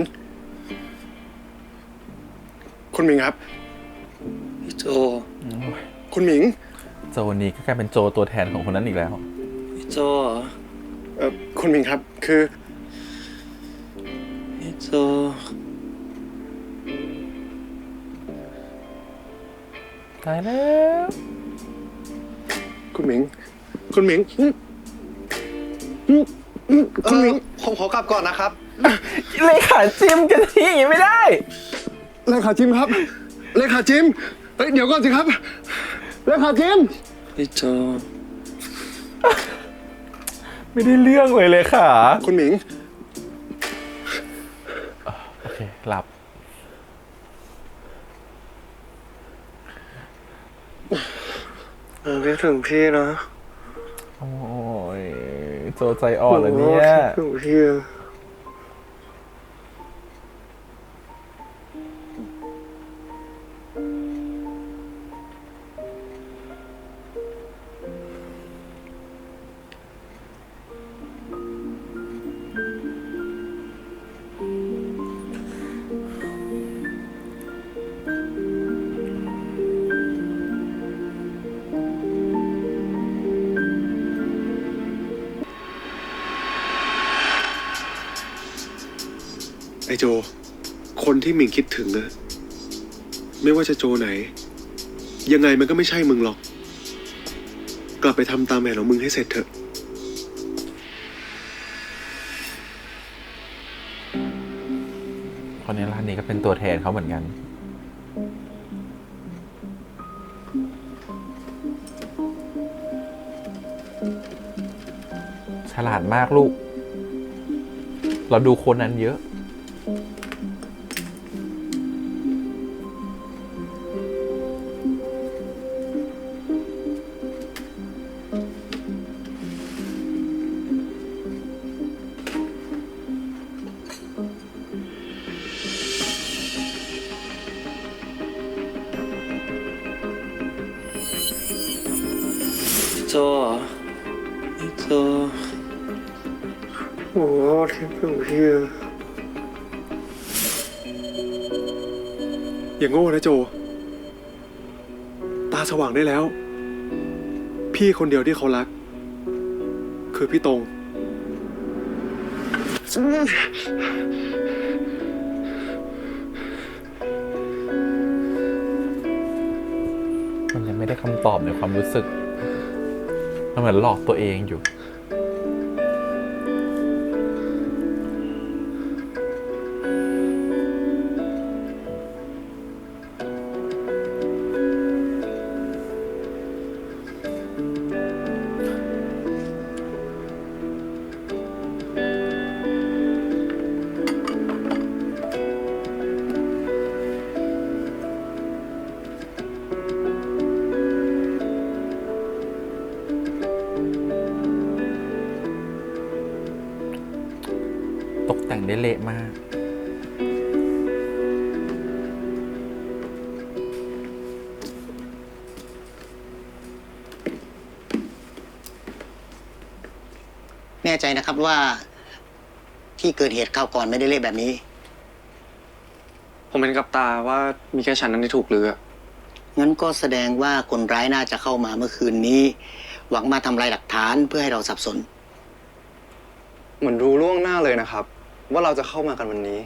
Speaker 3: คุณหมิงครับ
Speaker 6: พี่โจ
Speaker 3: คุณหมิง
Speaker 1: โจนี้ก็กลายเป็นโจตัวแทนของคนนั้นอีกแล้ว
Speaker 6: พี่โจ
Speaker 3: คุณหมิงครับ คือ
Speaker 6: พี่โจ
Speaker 1: ตายแล้ว
Speaker 3: คุณหมิง คุณหมิง
Speaker 6: คุณหมิง ผมขอกลับก่อนนะครับ
Speaker 1: เลขาจิมกันที่อย่างนี้ไม่ได้
Speaker 3: เลขาจิมครับ เลขาจิม เฮ้ย เดี๋ยวก่อนสิครับ เลขาจิม
Speaker 6: พี่โจ
Speaker 1: ไม่ได้เรื่องเลยเลขา
Speaker 3: คุณหมิง
Speaker 1: โอเค หลับ
Speaker 3: คิดถึงพี่นะ
Speaker 1: โอ้ย โจใจอ่อนเลยเนี่ย
Speaker 3: คิดถึงพี่ ไอโจ คนที่หมิงคิดถึงอะไม่ว่าจะโจไหน ยังไงมันก็ไม่ใช่มึงหรอก กลับไปทำตามแผนของมึงให้เสร็จเถอะ
Speaker 1: คนในร้านนี้ก็เป็นตัวแทนเขาเหมือนกัน ฉลาดมากลูก เราดูคนนั้นเยอะ
Speaker 6: โจโจ
Speaker 3: โอ้คิดถึงพี่อย่างโง่นะโจ ตาสว่างได้แล้ว พี่คนเดียวที่เขารัก คือพี่ตรง
Speaker 1: มันยังไม่ได้คำตอบในความรู้สึก มันเหมือนหลอกตัวเองอยู่ ตกแต่งได้เละมาก
Speaker 11: ใจนะครับว่าที่เกิดเหตุคราวก่อนไม่ได้เละแบบนี้
Speaker 6: ผมเห็นกับตาว่ามีแค่ฉันนั้นที่ถูกเลือ
Speaker 11: งั้นก็แสดงว่าคนร้ายน่าจะเข้ามาเมื่อคืนนี้ หวังมาทำลายหลักฐานเพื่อให้เราสับสน
Speaker 6: เหมือนรู้ล่วงหน้าเลยนะครับ ว่าเราจะเข้ามากันวันนี้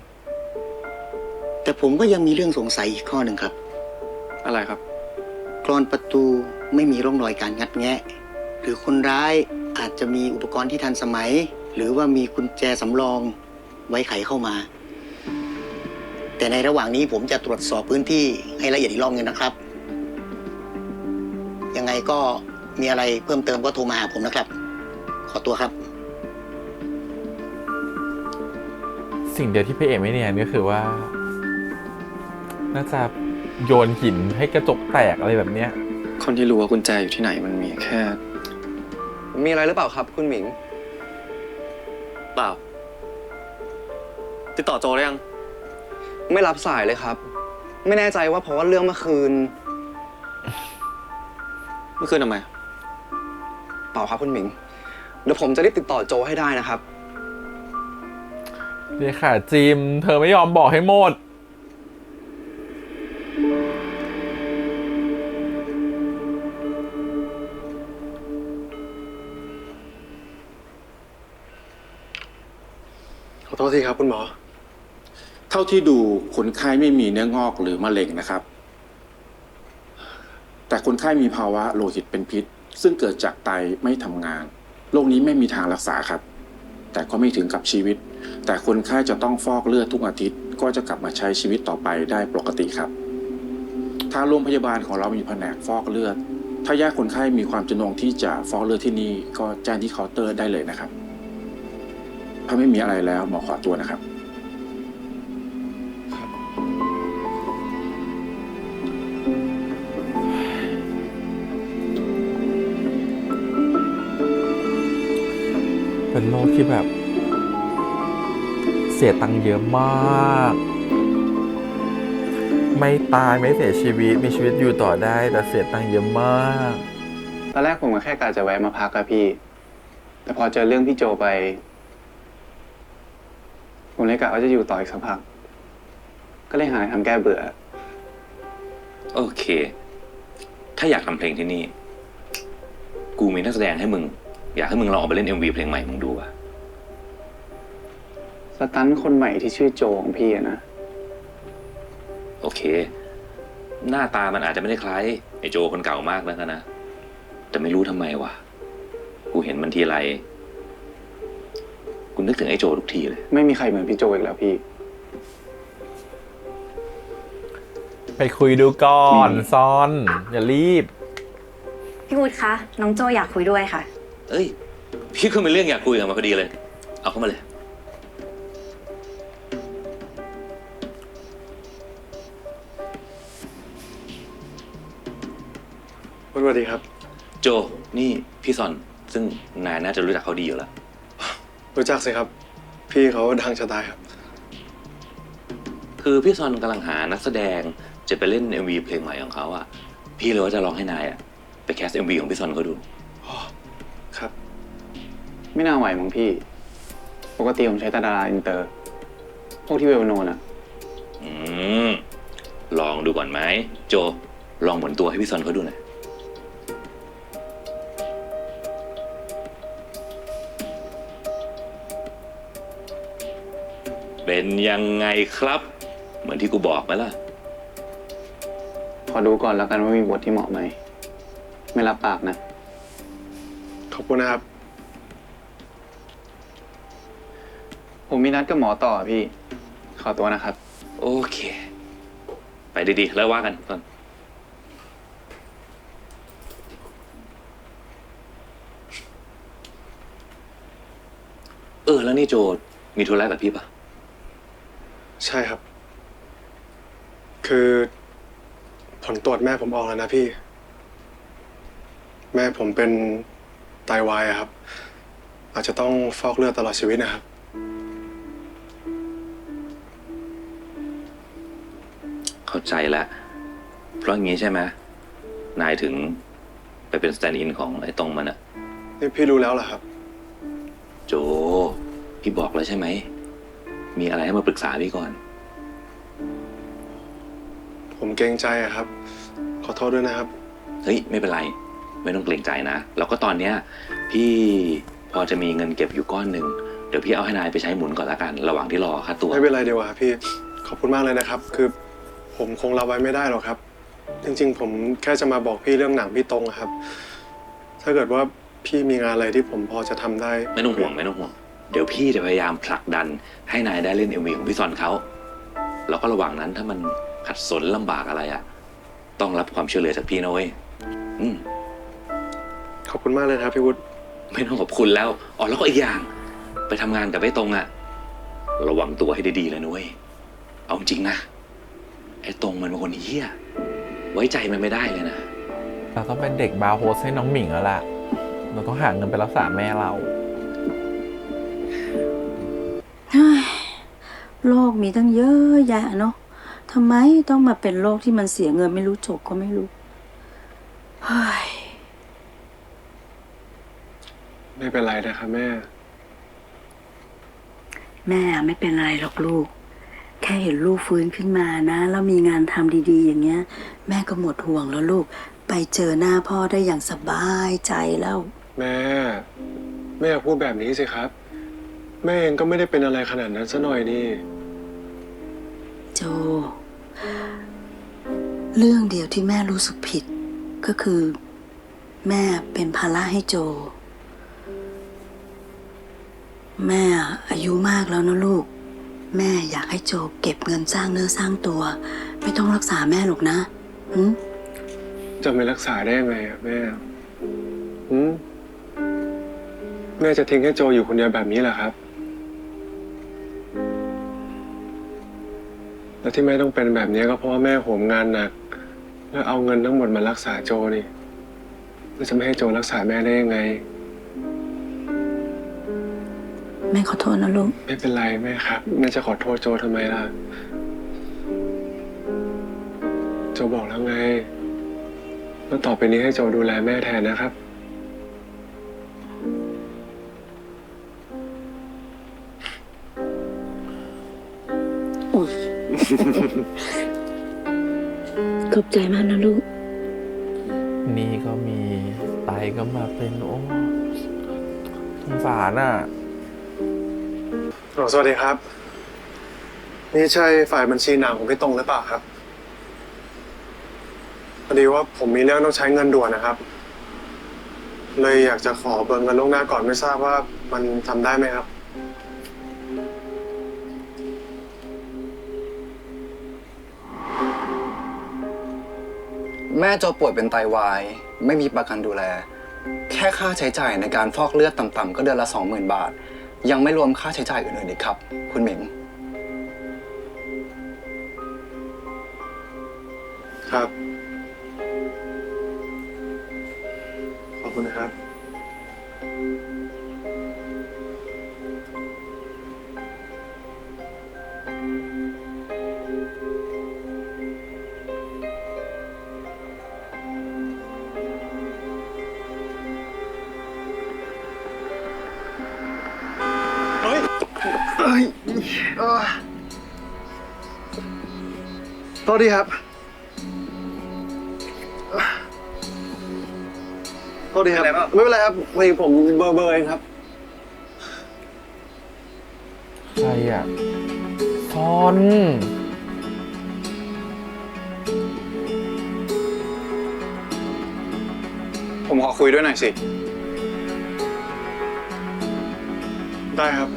Speaker 11: แต่ผมก็ยังมีเรื่องสงสัยอีกข้อหนึ่งครับ
Speaker 6: อะไรครับ
Speaker 11: กรอนประตูไม่มีร่องรอยการงัดแงะ หรือคนร้ายอาจจะมีอุปกรณ์ที่ทันสมัย หรือว่ามีกุญแจสำรองไว้ไขเข้ามา แต่ในระหว่างนี้ผมจะตรวจสอบพื้นที่ให้ละเอียดอีกรอบนึงนะครับ ยังไงก็มีอะไรเพิ่มเติมก็โทรมาหาผมนะครับ ขอตัวครับ
Speaker 1: สิ่งเดียวที่พี่เอกไม่เนียนก็คือว่า น่าจะโยนหินให้กระจกแตกอะไรแบบเนี้ย
Speaker 6: คนที่รู้ว่ากุญแจอยู่ที่ไหนมันมีแค่ มีอะไรหรือเปล่าครับ คุณหมิง เปล่า ติดต่อโจได้ยัง ไม่รับสายเลยครับ ไม่แน่ใจว่าเพราะว่าเรื่องเมื่อคืน เมื่อคืนทำไม เปล่าครับคุณหมิง เดี๋ยวผมจะรีบติดต่อโจให้ได้นะครับ
Speaker 1: นี่ค่ะจิม เธอไม่ยอมบอกให้หมด
Speaker 3: ขอโทษทีครับคุณหมอ
Speaker 12: เท่าที่ดูคนไข้ไม่มีเนื้องอกหรือมะเร็งนะครับ แต่คนไข้มีภาวะโลหิตเป็นพิษ ซึ่งเกิดจากไตไม่ทำงานโรคนี้ไม่มีทางรักษาครับ แต่ก็ไม่ถึงกับชีวิต แต่คนไข้จะต้องฟอกเลือดทุกอาทิตย์ก็จะกลับมาใช้ชีวิตต่อไปได้ปกติครับทางโรงพยาบาลของเรามีแผนกฟอกเลือด ถ้าญาติคนไข้มีความจำนงที่จะฟอกเลือดที่นี่ก็แจ้งที่เคาน์เตอร์ได้เลยนะครับ ถ้าไม่มีอะไรแล้วหมอขอตัวนะครับ
Speaker 1: เป็นโรคที่แบบ เสียตังค์เยอะมาก ไม่ตายไม่เสียชีวิตมีชีวิตอยู่ต่อได้แต่เสียตังค์เยอะมาก
Speaker 2: ตอนแรกผมก็แค่กะจะแวะมาพักอะพี่ แต่พอเจอเรื่องพี่โจไป ผมเลยกะว่าจะอยู่ต่ออีกสักพัก ก็เลยหาทำแก้เบื่อ
Speaker 5: โอเค ถ้าอยากทำเพลงที่นี่ กูมีนักแสดงให้มึง อยากให้มึงลองเอาไปเล่น MV เพลงใหม่มึงดูอะ
Speaker 2: สตันท์คนใหม่ที่ชื่อโจของพี่อะนะ
Speaker 5: โอเค หน้าตามันอาจจะไม่ได้คล้ายไอ้โจคนเก่ามากนักนะ แต่ไม่รู้ทำไมวะ กูเห็นมันทีไร กูนึกถึงไอ้โจทุกทีเลย
Speaker 2: ไม่มีใครเหมือนพี่โจอีกแล้วพี่
Speaker 1: ไปคุยดูก่อนซอน อย่ารีบ
Speaker 13: พี่วุฒิคะ น้องโจอยากคุยด้วยค่ะ
Speaker 5: เอ้ย พี่ก็มีเรื่องอยากคุยกับมันพอดีเลย เอาเข้ามาเลย
Speaker 3: สวัสดีครับ
Speaker 5: โจ นี่พี่ซอน ซึ่งนายน่าจะรู้จักเขาดีอยู่แล้ว
Speaker 3: รู้จักสิครับ พี่เขาดังจะตายครับ
Speaker 5: คือพี่ซอนกำลังหานักแสดงจะไปเล่น MV เพลงใหม่ของเขาอะพี่เลยว่าจะลองให้นายอะไปแคส MV ของพี่ซอนเขาดู
Speaker 3: ครับ
Speaker 2: ไม่น่าไหวมั้งพี่ ปกติผมใช้แต่ดาราอินเตอร์ พวกที่เวลโนนอะ
Speaker 5: ลองดูก่อนไหมโจ ลองหมุนตัวให้พี่ซอนเขาดูหน่อย เป็นยังไงครับ เหมือนที่กูบอกไหมล่ะ
Speaker 2: ขอดูก่อนแล้วกันว่ามีบทที่เหมาะไหม ไม่รับปากนะ
Speaker 3: ขอบคุณนะครับ
Speaker 2: ผมมีนัดกับหมอต่อพี่ ขอตัวนะครับ
Speaker 5: โอเค ไปดีๆ แล้วว่ากันซอนแล้วนี่โจมีธุระกับพี่ปะ
Speaker 3: ใช่ครับ คือผลตรวจแม่ผมออกแล้วนะพี่ แม่ผมเป็นไตวายอะครับ อาจจะต้องฟอกเลือดตลอดชีวิตนะครับ
Speaker 5: เข้าใจแล้ว เพราะงี้ใช่ไหมนายถึงไปเป็นสแตนด์อินของไอ้ตรงมันอะ
Speaker 3: นี่พี่รู้แล้วเหรอครับ
Speaker 5: ใ โจ พี่บอกแล้วใช่ไหม มีอะไรให้มาปรึกษาพี่ก่อน
Speaker 3: ผมเกรงใจอะครับ ขอโทษด้วยนะครับ
Speaker 5: เฮ้ย ไม่เป็นไร ไม่ต้องเกรงใจนะ แล้วก็ตอนเนี้ยพี่พอจะมีเงินเก็บอยู่ก้อนหนึ่ง เดี๋ยวพี่เอาให้นายไปใช้หมุนก่อนละกัน ระหว่างที่รอค่าตัว
Speaker 3: ไม่เป็นไรเดียวอะพี่ ขอบคุณมากเลยนะครับ คือผมคงรับไว้ไม่ได้หรอกครับ จริงๆ ผมแค่จะมาบอกพี่เรื่องหนังพี่ตรงอะครับ ถ้าเกิดว่าพี่มีงานอะไรที่ผมพอจะทำได้
Speaker 5: ไม่ต้องห่วงไม่ต้องห่วง เดี๋ยวพี่จะพยายามผลักดันให้นายได้เล่น MV ของพี่ซอนเขา แล้วก็ระหว่างนั้นถ้ามันขัดสนลำบากอะไรอะต้องรับความช่วยเหลือจากพี่นะเว้ย
Speaker 3: ขอบคุณมากเลยครับพี่วุฒิ
Speaker 5: ไม่ต้องขอบคุณแล้ว อ๋อแล้วก็อีกอย่าง ไปทำงานกับไอ้ตรงอะระวังตัวให้ดีๆเลยนุ้ย เอาจริงนะ ไอ้ตรงมันเป็นคนเหี้ย ไว้ใจมันไม่ได้เลยนะ
Speaker 1: เราต้องเป็นเด็กบาร์โฮสให้น้องหมิงแล้วล่ะ เราต้องหาเงินไปรักษาแม่เรา
Speaker 4: เฮ้ยโรคมีตั้งเยอะแยะเนาะทำไมต้องมาเป็นโรคที่มันเสียเงินไม่รู้จบก็ไม่รู้ เฮ้ย
Speaker 3: ไม่เป็นไรนะครับแม่
Speaker 4: แม่ไม่เป็นไรหรอกลูก แค่เห็นลูกฟื้นขึ้นมานะ แล้วมีงานทำดีๆ อย่างเงี้ย แม่ก็หมดห่วงแล้วลูก ไปเจอหน้าพ่อได้อย่างสบายใจแล้ว
Speaker 3: แม่อย่าพูดแบบนี้สิครับ แม่เองก็ไม่ได้เป็นอะไรขนาดนั้นซะหน่อยนี่
Speaker 4: โจ เรื่องเดียวที่แม่รู้สึกผิด ก็คือ แม่เป็นภาระให้โจ แม่อายุมากแล้วนะลูก แม่อยากให้โจเก็บเงินสร้างเนื้อสร้างตัว ไม่ต้องรักษาแม่หรอกนะ
Speaker 3: จะไม่รักษาได้ยังไงอะแม่แม่จะทิ้งให้โจอยู่คนเดียวแบบนี้เหรอครับแล้วที่แม่ต้องเป็นแบบนี้ก็เพราะว่าแม่โหมงานหนักแล้วเอาเงินทั้งหมดมารักษาโจนี่แล้วจะไม่ให้โจรักษาแม่ได้ยังไง
Speaker 4: แม่ขอโทษนะลูก
Speaker 3: ไม่เป็นไรแม่ครับแม่จะขอโทษโจทำไมล่ะโจบอกแล้วไงแล้วต่อไปนี้ให้โจดูแลแม่แทนนะครับ
Speaker 4: ขอบใจมากนะลูก
Speaker 1: นี่ก็มีไตก็มาเป็นโอ้สงสารอ่ะ
Speaker 3: สวัสดีครับนี่ใช่ฝ่ายบัญชีหนังของพี่ตรงหรือเปล่าครับพอดีว่าผมมีเรื่องต้องใช้เงินด่วนนะครับเลยอยากจะขอเบิกเงินล่วงหน้าก่อนไม่ทราบว่ามันทำได้ไหมครับ
Speaker 2: แม่โจป่วยเป็นไตวายไม่มีประกันดูแลแค่ค่าใช้จ่ายในการฟอกเลือดต่ำๆก็เดือนละ 20,000 บาทยังไม่รวมค่าใช้จ่ายอื่นๆอีกครับคุณหมิง
Speaker 3: ครับขอบคุณนะครับโทษทีครับโทษทีครับไม่เป็นไรครับพอดีผมเบอร์เองครับ
Speaker 1: ใครอ่ะซอน
Speaker 2: ผมขอคุยด้วยหน่อยสิ
Speaker 3: ได้ครับ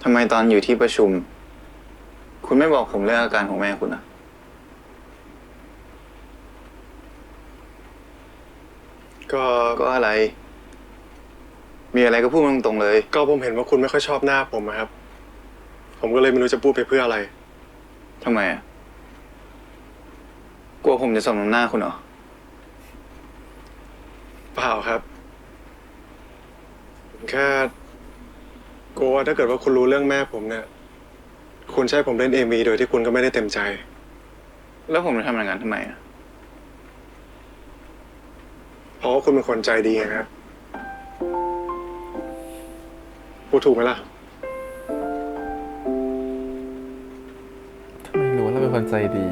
Speaker 2: ทำไมตอนอยู่ที่ประชุมคุณไม่บอกผมเรื่องอาการของแม่คุณอะก็อะไร มีอะไรก็พูดมาตรงๆเลย
Speaker 3: ก็ผมเห็นว่าคุณไม่ค่อยชอบหน้าผมอะครับ ผมก็เลยไม่รู้จะพูดไปเพื่ออะไร
Speaker 6: ทำไมอ่ะ กลัวผมจะสมน้ำหน้าคุณเหรอ
Speaker 3: เปล่าครับผมแค่กลัวว่าถ้าเกิดว่าคุณรู้เรื่องแม่ผมเนี่ย คุณใช้ผมเล่นเอ็มวีโดยที่คุณก็ไม่ได้เต็มใจ
Speaker 6: แล้วผมจะทำอย่างนั้นทำไมอ่ะ
Speaker 3: เพราะว่าคุณเป็นคนใจดีไงครับ พูดถูกไหมล่ะ
Speaker 1: ทำไมรู้ว่าเราเป็นคนใจดี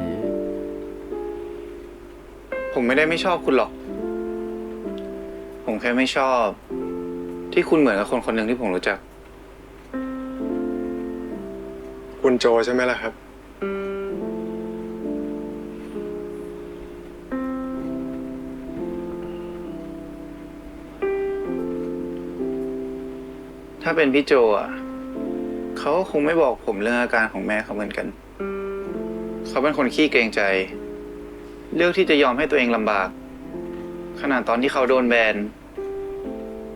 Speaker 6: ผมไม่ได้ไม่ชอบคุณหรอก ผมแค่ไม่ชอบ ที่คุณเหมือนกับคนคนหนึ่งที่ผมรู้จัก
Speaker 3: คุณโจใช่ไหมล่ะครับ
Speaker 6: ถ้าเป็นพี่โจอ่ะ เขาคงไม่บอกผมเรื่องอาการของแม่เขาเหมือนกัน เขาเป็นคนขี้เกรงใจ เลือกที่จะยอมให้ตัวเองลำบาก ขนาดตอนที่เขาโดนแบน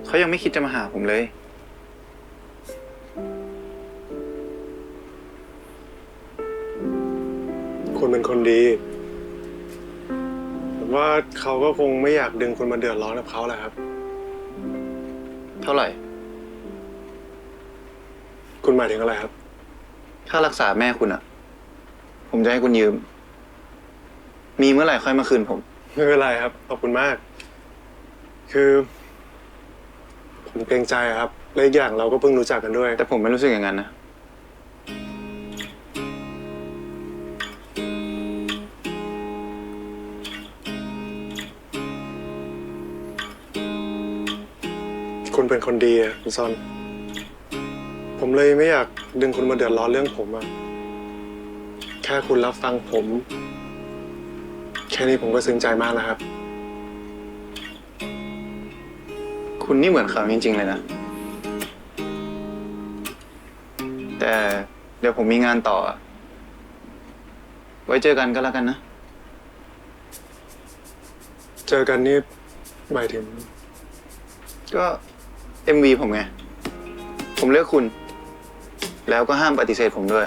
Speaker 6: เขายังไม่คิดจะมาหาผมเลย
Speaker 3: คุณเป็นคนดีผมว่าเขาก็คงไม่อยากดึงคุณมาเดือดร้อนกับเขาแหละครับ
Speaker 6: เท่าไหร่
Speaker 3: คุณหมายถึงอะไรครับ
Speaker 6: ค่ารักษาแม่คุณอ่ะ ผมจะให้คุณยืม มีเมื่อไหร่ค่อยมาคืนผม
Speaker 3: ไม่เป็นไรครับ ขอบคุณมาก คือผมเกรงใจครับและอีกอย่างเราก็เพิ่งรู้จักกันด้วย
Speaker 6: แต่ผมไม่รู้สึกอย่างนั้นนะ
Speaker 3: คุณเป็นคนดีอะคุณซอน ผมเลยไม่อยากดึงคุณมาเดือดร้อนเรื่องผมอะแค่คุณรับฟังผม แค่นี้ผมก็ซึ้งใจมากแล้วครับ
Speaker 6: คุณนี่เหมือนเขาจริงๆเลยนะ แต่เดี๋ยวผมมีงานต่อ ไว้เจอกันก็แล้วกันนะ
Speaker 3: เจอกันนี่หมายถึง
Speaker 6: ก็ MV ผมไง ผมเลือกคุณ แล้วก็ห้ามปฏิเสธผมด้วย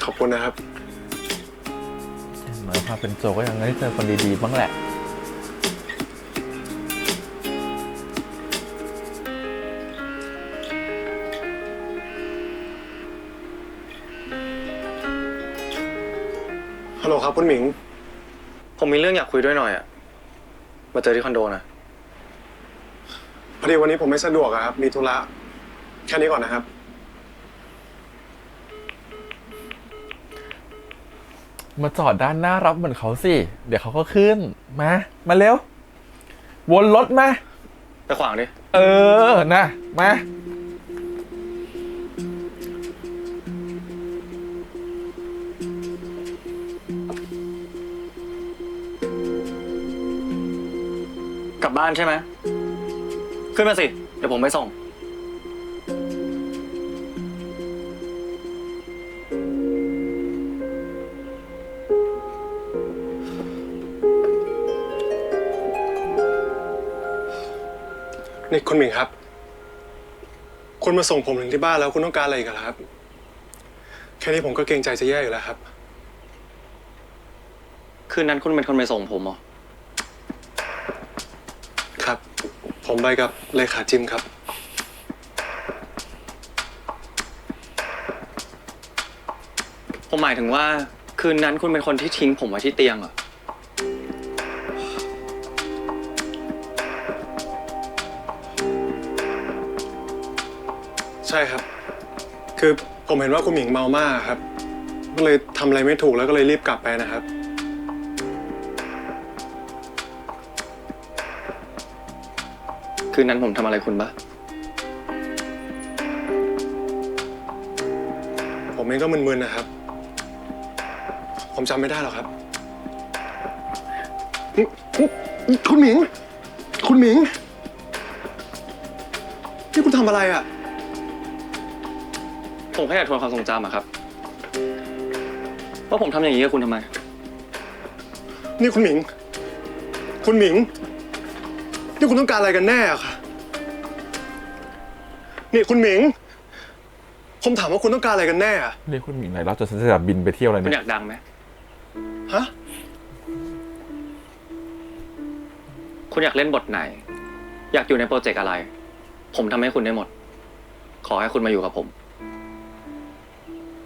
Speaker 3: ขอบคุณนะครับ
Speaker 1: หมายความเป็นโจก็ยังได้เจอคนดีๆบ้างแหละ
Speaker 3: ฮัลโหลครับคุณหมิง
Speaker 6: ผมมีเรื่องอยากคุยด้วยหน่อยอะมาเจอที่คอนโดนะ
Speaker 3: พอดีวันนี้ผมไม่สะดวกอะครับ มีธุระ แค่นี้ก่อนนะครับ
Speaker 1: มาจอดด้านหน้ารับเหมือนเขาสิ เดี๋ยวเขาก็ขึ้น มาเร็ว วนรถมา
Speaker 6: ไปขวางดิ
Speaker 1: เออ นะ มา
Speaker 6: กลับบ้านใช่ไหม ขึ้นมาสิ เดี๋ยวผมไปส่ง
Speaker 3: นี่คุณหมิงครับ คุณมาส่งผมถึงที่บ้านแล้วคุณต้องการอะไรอีกครับ แค่นี้ผมก็เกรงใจจะแย่อยู่แล้วครับ
Speaker 6: คืนนั้นคุณเป็นคนไปส่งผมเหรอ
Speaker 3: ครับ ผมไปกับเลขาจิมครับ
Speaker 6: ผมหมายถึงว่าคืนนั้นคุณเป็นคนที่ทิ้งผมไว้ที่เตียงเหรอ
Speaker 3: ใช่ครับ คือผมเห็นว่าคุณหมิงเมามากครับ ก็เลยทำอะไรไม่ถูกแล้วก็เลยรีบกลับไปนะครับ
Speaker 6: คืนนั้นผมทำอะไรคุณปะ
Speaker 3: ผมเองก็มึนๆนะครับ ผมจำไม่ได้หรอกครับ คุณหมิง คุณหมิง นี่คุณทำอะไรอ่ะ
Speaker 6: ผมแค่อยากทวนความทรงจำอะครับ ว่าผมทำอย่างนี้กับคุณทำไม
Speaker 3: นี่คุณหมิง คุณหมิง นี่คุณต้องการอะไรกันแน่อะค่ะ นี่คุณหมิง ผมถามว่าคุณต้องการอะไรกันแน่อะ
Speaker 1: เรียกคุณหมิงหน่อยแล้วจะฉันจะบินไปเที่ยวอะไร
Speaker 6: คุณ
Speaker 1: เนี่
Speaker 6: อย ยากดังไหม
Speaker 3: ฮะ
Speaker 6: คุณอยากเล่นบทไหน อยากอยู่ในโปรเจกต์อะไร ผมทำให้คุณได้หมด ขอให้คุณมาอยู่กับผม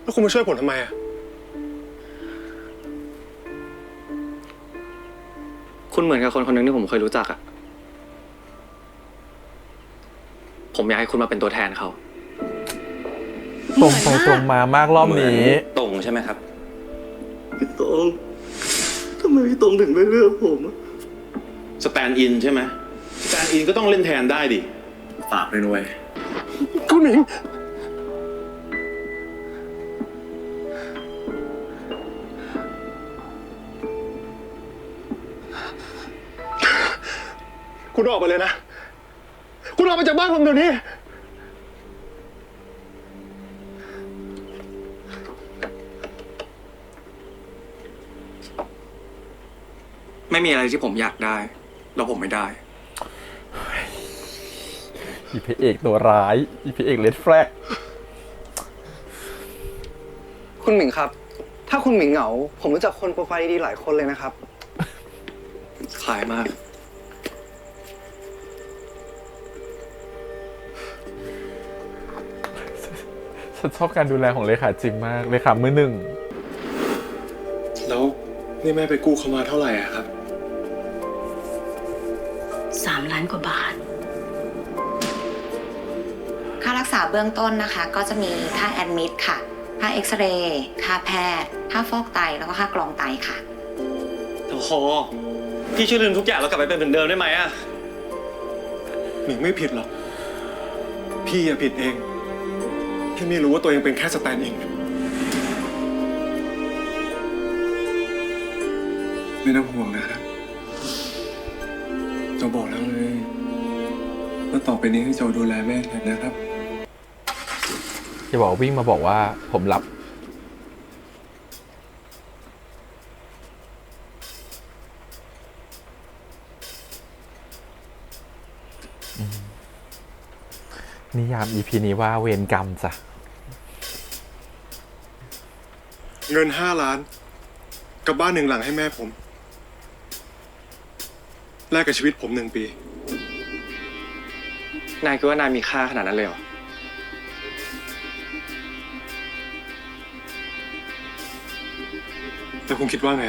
Speaker 3: แล้วคุณมาช่วยผมทำไมอะ
Speaker 6: คุณเหมือนกับคนคนหนึ่งที่ผมเคยรู้จักอะผมอยากให้คุณมาเป็นตัวแทนเขา
Speaker 1: ตรงไปตรงมามากรอบนี้
Speaker 5: ตรงใช่ไหมครับ
Speaker 6: พี่ตรงทำไมพี่ตรงถึงไม่เลือกผมอะ
Speaker 12: สแตนด์อินใช่ไหมสแตนด์อินก็ต้องเล่นแทนได้ดิ
Speaker 6: ฝากด้วยนุ้ย
Speaker 3: คุณหมิง คุณออกไปเลยนะ คุณออกไปจากบ้านผมเดี๋ยวนี้
Speaker 6: ไม่มีอะไรที่ผมอยากได้ แล้วผมไม่ได้
Speaker 1: อีพระเอกตัวร้ายอีพระเอกเลดแฟลก
Speaker 14: คุณหมิงครับ ถ้าคุณหมิงเหงา ผมรู้จักคนโปรไฟล์ดีๆหลายคนเลยนะครับ
Speaker 6: คล้ายมาก
Speaker 1: ฉันชอบการดูแลของเลขาจิมมากเลขามือหนึ่ง
Speaker 3: แล้วนี่แม่ไปกู้เขามาเท่าไหร่อะครับ
Speaker 4: 3 ล้านกว่าบาท
Speaker 7: ค่ารักษาเบื้องต้นนะคะ ก็จะมีค่าแอดมิดค่ะ ค่าเอ็กซเรย์ ค่าแพทย์ ค่าฟอกไต แล้วก็ค่ากรองไตค่ะ
Speaker 6: โอ้โห พี่ช่วยลืมทุกอย่างแล้วกลับไปเป็นเหมือนเดิมได้ไหมอะ
Speaker 3: หมิงไม่ผิดหรอก พี่อะผิดเองที่ไม่รู้ว่าตัวเองเป็นแค่สแตนด์อิน ไม่ต้องห่วงนะครับโจบอกแล้วเลยว่าต่อไปนี้ให้โจดูแลแม่แทนนะครับ
Speaker 1: จะบอกวิ่งมาบอกว่าผมรับนิยาม EP นี้ว่าเวรกรรมจ้ะ
Speaker 3: เงิน5 ล้าน กับบ้าน1 หลังให้แม่ผม แลกกับชีวิตผม1 ปี
Speaker 6: นายคิดว่านายมีค่าขนาดนั้นเลยเหรอ
Speaker 3: แต่คุณคิดว่าไง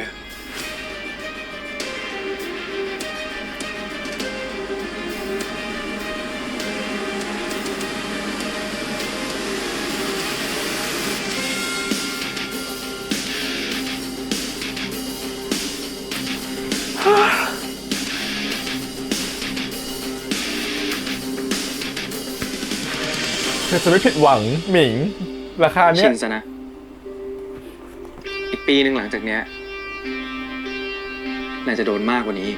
Speaker 1: เธอจะไม่ผิดหวังหมิง ราคาเนี้
Speaker 6: ชิ
Speaker 1: ย
Speaker 6: นซะนะ อีกปีหนึ่งหลังจากเนี้ยนายจะโดนมากกว่านี้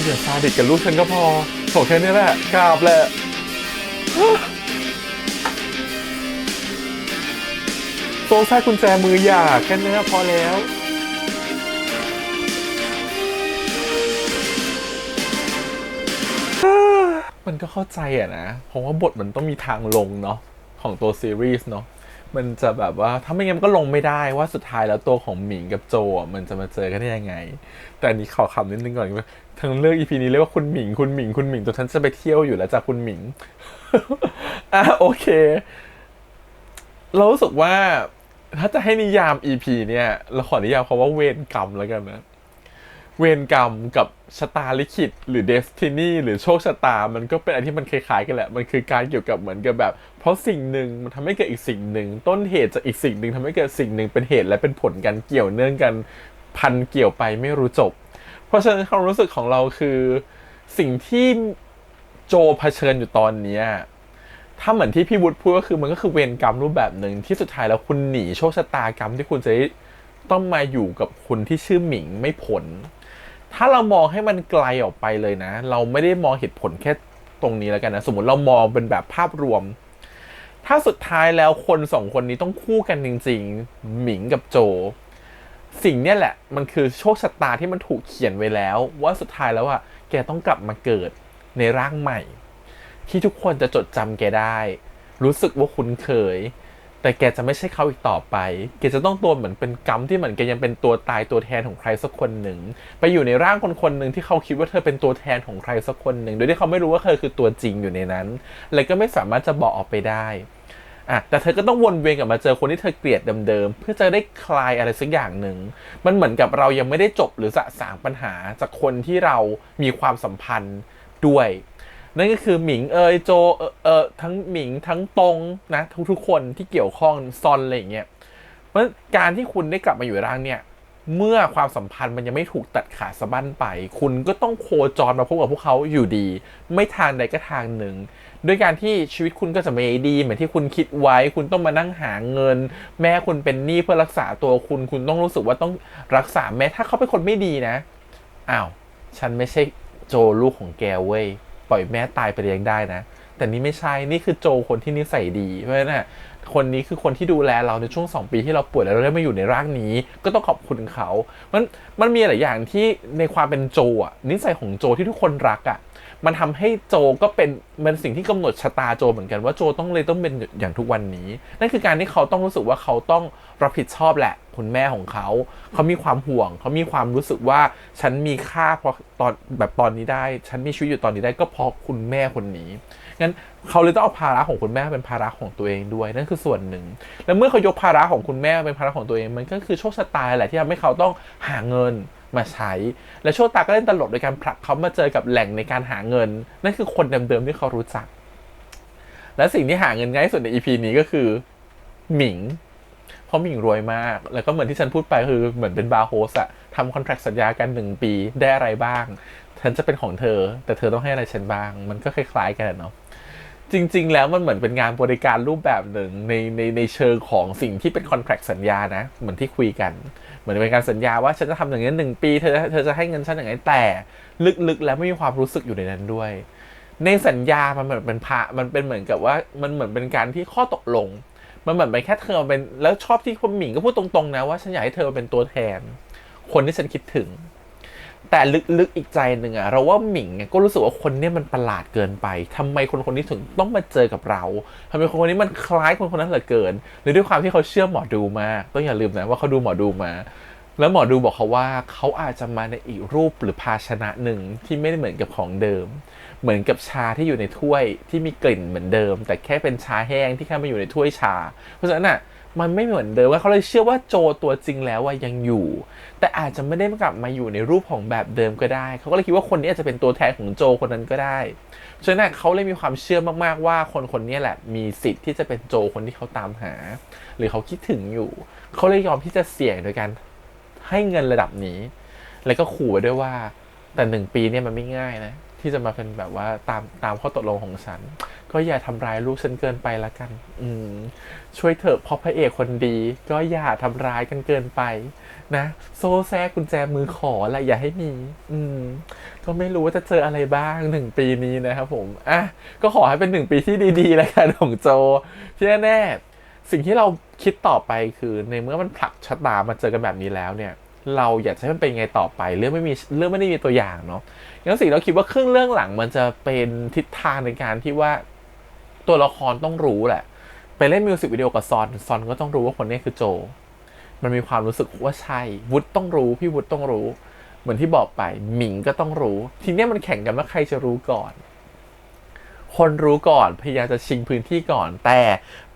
Speaker 1: เดี๋ยวซาดิสกับลูกฉันก็พอขอแค่นี้แหละกราบแหละโซ่แท้กุญแจมือหย่าแค่นี้พอแล้วมันก็เข้าใจอะนะเพราะว่าบทมันต้องมีทางลงเนาะของตัวซีรีส์เนาะมันจะแบบว่าถ้าไม่งั้นมันก็ลงไม่ได้ว่าสุดท้ายแล้วตัวของหมิงกับโจมันจะมาเจอกันได้ยังไงแต่อันนี้ขอคำนิดนึงก่อนทั้งเรื่อง EP นี้เรียกว่าคุณหมิงคุณหมิงคุณหมิงตัวฉันจะไปเที่ยวอยู่แล้วจากคุณหมิง โอเคเรารู้สึกว่าถ้าจะให้นิยาม EP เนี่ยเราขอนิยามคำว่าเวรกรรมแล้วกันนะเวรกรรมกับชะตาลิขิตหรือเดสตินีหรือโชคชะตามันก็เป็นอะไรที่มันคล้ายๆกันแหละมันคือการเกี่ยวกับเหมือนกับแบบเพราะสิ่งหนึ่งมันทำให้เกิดอีกสิ่งหนึ่งต้นเหตุจากอีกสิ่งหนึ่งทำให้เกิดสิ่งหนึ่งเป็นเหตุและเป็นผลกันเกี่ยวเนื่องกันพันเกี่ยวไปไม่รู้จบเพราะฉะนั้นความรู้สึกของเราคือสิ่งที่โจเผชิญอยู่ตอนนี้ถ้าเหมือนที่พี่วุฒิพูดก็คือมันก็คือเวรกรรมรูปแบบหนึ่งที่สุดท้ายแล้วคุณหนีโชคชะตากรรมที่คุณจะต้องมาอยู่กับคนที่ชื่อหมิงไม่พ้นถ้าเรามองให้มันไกลออกไปเลยนะเราไม่ได้มองเหตุผลแค่ตรงนี้แล้วกันนะสมมติเรามองเป็นแบบภาพรวมถ้าสุดท้ายแล้วคนสองคนนี้ต้องคู่กันจริงๆหมิงกับโจสิ่งเนี้ยแหละมันคือโชคชะตาที่มันถูกเขียนไว้แล้วว่าสุดท้ายแล้วแกต้องกลับมาเกิดในร่างใหม่ ที่ทุกคนจะจดจำแกได้รู้สึกว่าคุ้นเคยแต่แกจะไม่ใช่เขาอีกต่อไปแกจะต้องตัวเหมือนเป็นกรรมที่เหมือนแกยังเป็นตัวตายตัวแทนของใครสักคนหนึ่งไปอยู่ในร่างคนคนหนึ่งที่เขาคิดว่าเธอเป็นตัวแทนของใครสักคนหนึ่งโดยที่เขาไม่รู้ว่าเธอคือตัวจริงอยู่ในนั้นและก็ไม่สามารถจะบอกออกไปได้แต่เธอก็ต้องวนเวียนกลับมาเจอคนที่เธอเกลียดเดิมๆเพื่อจะได้คลายอะไรสักอย่างหนึ่งมันเหมือนกับเรายังไม่ได้จบหรือสะสางปัญหาจากคนที่เรามีความสัมพันธ์ด้วยนั่นก็คือหมิงโจทั้งหมิงทั้งตงนะทุกคนที่เกี่ยวข้องซอนอะไรอย่างเงี้ยเพราะการที่คุณได้กลับมาอยู่ร่างเนี่ยเมื่อความสัมพันธ์มันยังไม่ถูกตัดขาดสะบั้นไปคุณก็ต้องโคจรมาพบกับพวกเขาอยู่ดีไม่ทางใดก็ทางหนึ่งด้วยการที่ชีวิตคุณก็จะไม่ดีเหมือนที่คุณคิดไว้คุณต้องมานั่งหาเงินแม่คุณเป็นหนี้เพื่อรักษาตัวคุณต้องรู้สึกว่าต้องรักษาแม่ถ้าเขาเป็นคนไม่ดีนะอ้าวฉันไม่ใช่โจลูกของแกเว้ยปล่อยแม่ตายไปเลี้ยงได้นะแต่นี่ไม่ใช่นี่คือโจคนที่นิสัยดีเพราะฉะนั้นคนนี้คือคนที่ดูแลเราในช่วง2 ปีที่เราป่วยแล้วเราได้มาอยู่ในร่างนี้ก็ต้องขอบคุณเขามันมีหลายอย่างที่ในความเป็นโจนิสัยของโจที่ทุกคนรักมันทำให้โจก็เป็นสิ่งที่กำหนดชะตาโจเหมือนกันว่าโจต้องเป็นอย่างทุกวันนี้นั่นคือการที่เขาต้องรู้สึกว่าเขาต้องรับผิดชอบแหละคุณแม่ของเขามีความห่วงเขามีความรู้สึกว่าฉันมีค่าเพราะตอนนี้ได้ฉันมีชีวิตอยู่ตอนนี้ได้ก็เพราะคุณแม่คนนี้งั้นเขาเลยต้องเอาภาระของคุณแม่เป็นภาระของตัวเองด้วยนั่นคือส่วนหนึ่งแล้วเมื่อเขายกภาระของคุณแม่เป็นภาระของตัวเองมันก็คือโชคชะตาแหละที่ทำให้เขาต้องหาเงินมาใช้และโชคตาก็เล่นตลกโดยการผลักเขามาเจอกับแหล่งในการหาเงินนั่นคือคนเดิมๆที่เขารู้จักและสิ่งที่หาเงินง่ายที่สุดใน EP นี้ก็คือหมิงเพราะหมิงรวยมากแล้วก็เหมือนที่ฉันพูดไปคือเหมือนเป็นบาร์โฮสทำคอนแทรคสัญญากัน1 ปีได้อะไรบ้างฉันจะเป็นของเธอแต่เธอต้องให้อะไรฉันบ้างมันก็คล้ายๆกันเนาะจริงๆแล้วมันเหมือนเป็นงานบริการรูปแบบหนึ่งในเชิงของสิ่งที่เป็นคอนแทรคสัญญานะเหมือนที่คุยกันเหมือนเป็นการสัญญาว่าฉันจะทำอย่างนี้1 ปีเธอจะให้เงินฉันอย่างไรแต่ลึกๆแล้วไม่มีความรู้สึกอยู่ในนั้นด้วยในสัญญามันเหมือนเป็นมันเป็นเหมือนกับว่ามันเหมือนเป็นการที่ข้อตกลงมันเหมือนเป็นแค่เธอเป็นแล้วชอบที่คุณหมิงก็พูดตรงๆนะว่าฉันอยากให้เธอเป็นตัวแทนคนที่ฉันคิดถึงแต่ลึกๆอีกใจหนึ่งเราว่าหมิงก็รู้สึกว่าคนนี้มันประหลาดเกินไปทำไมคนนี้ถึงต้องมาเจอกับเราทำไมคนนี้มันคล้ายคนนั้นเหลือเกินหรือด้วยความที่เขาเชื่อหมอดูมากต้องอย่าลืมนะว่าเขาดูหมอดูมาแล้วหมอดูบอกเขาว่าเขาอาจจะมาในอีกรูปหรือภาชนะหนึ่งที่ไม่ได้เหมือนกับของเดิมเหมือนกับชาที่อยู่ในถ้วยที่มีกลิ่นเหมือนเดิมแต่แค่เป็นชาแห้งที่แค่มาอยู่ในถ้วยชาเพราะฉะนั้นมันไม่เหมือนเดิมว่าเขาเลยเชื่อว่าโจตัวจริงแล้วยังอยู่แต่อาจจะไม่ได้กลับมาอยู่ในรูปของแบบเดิมก็ได้เขาก็เลยคิดว่าคนนี้อาจจะเป็นตัวแทนของโจคนนั้นก็ได้ฉะนั้นเขาเลยมีความเชื่อมากๆว่าคนนี้แหละมีสิทธิ์ที่จะเป็นโจคนที่เขาตามหาหรือเขาคิดถึงอยู่เขาเลยยอมที่จะเสี่ยงโดยการให้เงินระดับนี้แล้วก็ขู่ไว้ด้วยว่าแต่1 ปีเนี่ยมันไม่ง่ายนะที่จะมาเป็นแบบว่าตามข้อตกลงของฉันก็อย่าทำร้ายลูกฉันเกินไปละกันช่วยเถอะเพราะพระเอกคนดีก็อย่าทำร้ายกันเกินไปนะโซ่แซ่กุญแจมือขอละอย่าให้มีก็ไม่รู้ว่าจะเจออะไรบ้าง1 ปีนี้นะครับผมก็ขอให้เป็น1 ปีที่ดีๆแล้วกันของโจที่แน่ๆสิ่งที่เราคิดต่อไปคือในเมื่อมันผลักชะตามาเจอกันแบบนี้แล้วเนี่ยเราอยากให้มันเป็นไงต่อไปเรื่องไม่ได้มีตัวอย่างเนาะงั้นสิ่งเราคิดว่าครึ่งเรื่องหลังมันจะเป็นทิศทางในการที่ว่าตัวละครต้องรู้แหละไปเล่นมิวสิกวิดีโอกับซอนก็ต้องรู้ว่าคนนี้คือโจมันมีความรู้สึกว่าใช่วุฒิต้องรู้พี่วุฒิต้องรู้เหมือนที่บอกไปหมิงก็ต้องรู้ทีนี้มันแข่งกันว่าใครจะรู้ก่อนคนรู้ก่อนพยายามจะชิงพื้นที่ก่อนแต่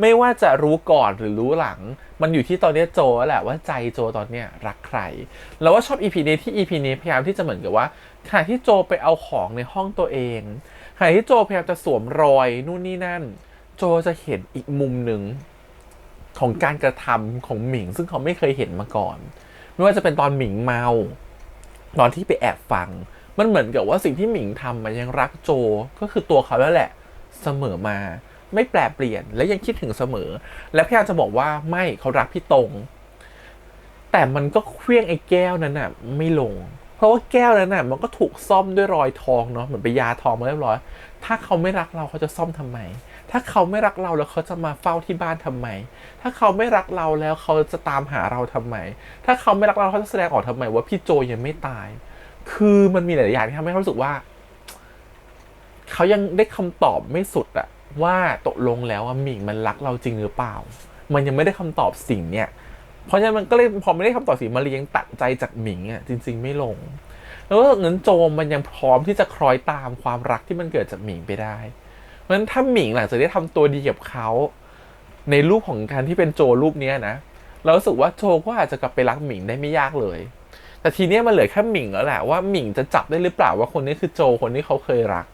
Speaker 1: ไม่ว่าจะรู้ก่อนหรือรู้หลังมันอยู่ที่ตอนนี้โจแหละว่าใจโจตอนเนี้ยรักใครแล้วว่าชอบ EP นี้ที่ EP นี้พยายามที่จะเหมือนกับว่าขณะที่โจไปเอาของในห้องตัวเองขณะที่โจพยายามจะสวมรอยนู่นนี่นั่นโจจะเห็นอีกมุมหนึ่งของการกระทำของหมิงซึ่งเขาไม่เคยเห็นมาก่อนไม่ว่าจะเป็นตอนหมิงเมาตอนที่ไปแอบฟังมันเหมือนกับว่าสิ่งที่หมิงทำมันยังรักโจก็คือตัวเขาแล้วแหละเสมอมาไม่แปรเปลี่ยนและยังคิดถึงเสมอและพยายามจะบอกว่าไม่เขารักพี่ตรงแต่มันก็เคลื่องไอ้แก้วนั้นไม่ลงเพราะว่าแก้วนั้นมันก็ถูกซ่อมด้วยรอยทองเนาะเหมือนไปยาทองมาเรียบร้อยถ้าเขาไม่รักเราเขาจะซ่อมทำไมถ้าเขาไม่รักเราแล้วเขาจะมาเฝ้าที่บ้านทำไมถ้าเขาไม่รักเราแล้วเขาจะตามหาเราทำไมถ้าเขาไม่รักเราเขาจะแสดงออกทำไมว่าพี่โจยังไม่ตายคือมันมีหลายอย่างที่ทำให้เขารู้สึกว่า เขายังได้คำตอบไม่สุดอะว่าตกลงแล้วหมิงมันรักเราจริงหรือเปล่ามันยังไม่ได้คำตอบสิ่งเนี้ยเพราะฉะนั้นมันก็เลยพอไม่ได้คำตอบสิ่งมันเลยยังตัดใจจากหมิงจริงๆไม่ลงแล้วเงินโจมันยังพร้อมที่จะคล้อยตามความรักที่มันเกิดจากหมิงไปได้เพราะฉะนั้นถ้าหมิงหลังจากได้ทำตัวดีกับเขาในรูปของการที่เป็นโจรูปนี้นะเรารู้สึกว่าโจก็อาจจะกลับไปรักหมิงได้ไม่ยากเลยแต่ทีนี้มันเหลือแค่หมิงแล้วแหละว่าหมิงจะจับได้หรือเปล่าว่าคนนี้คือโจคนที่เขาเคยรัก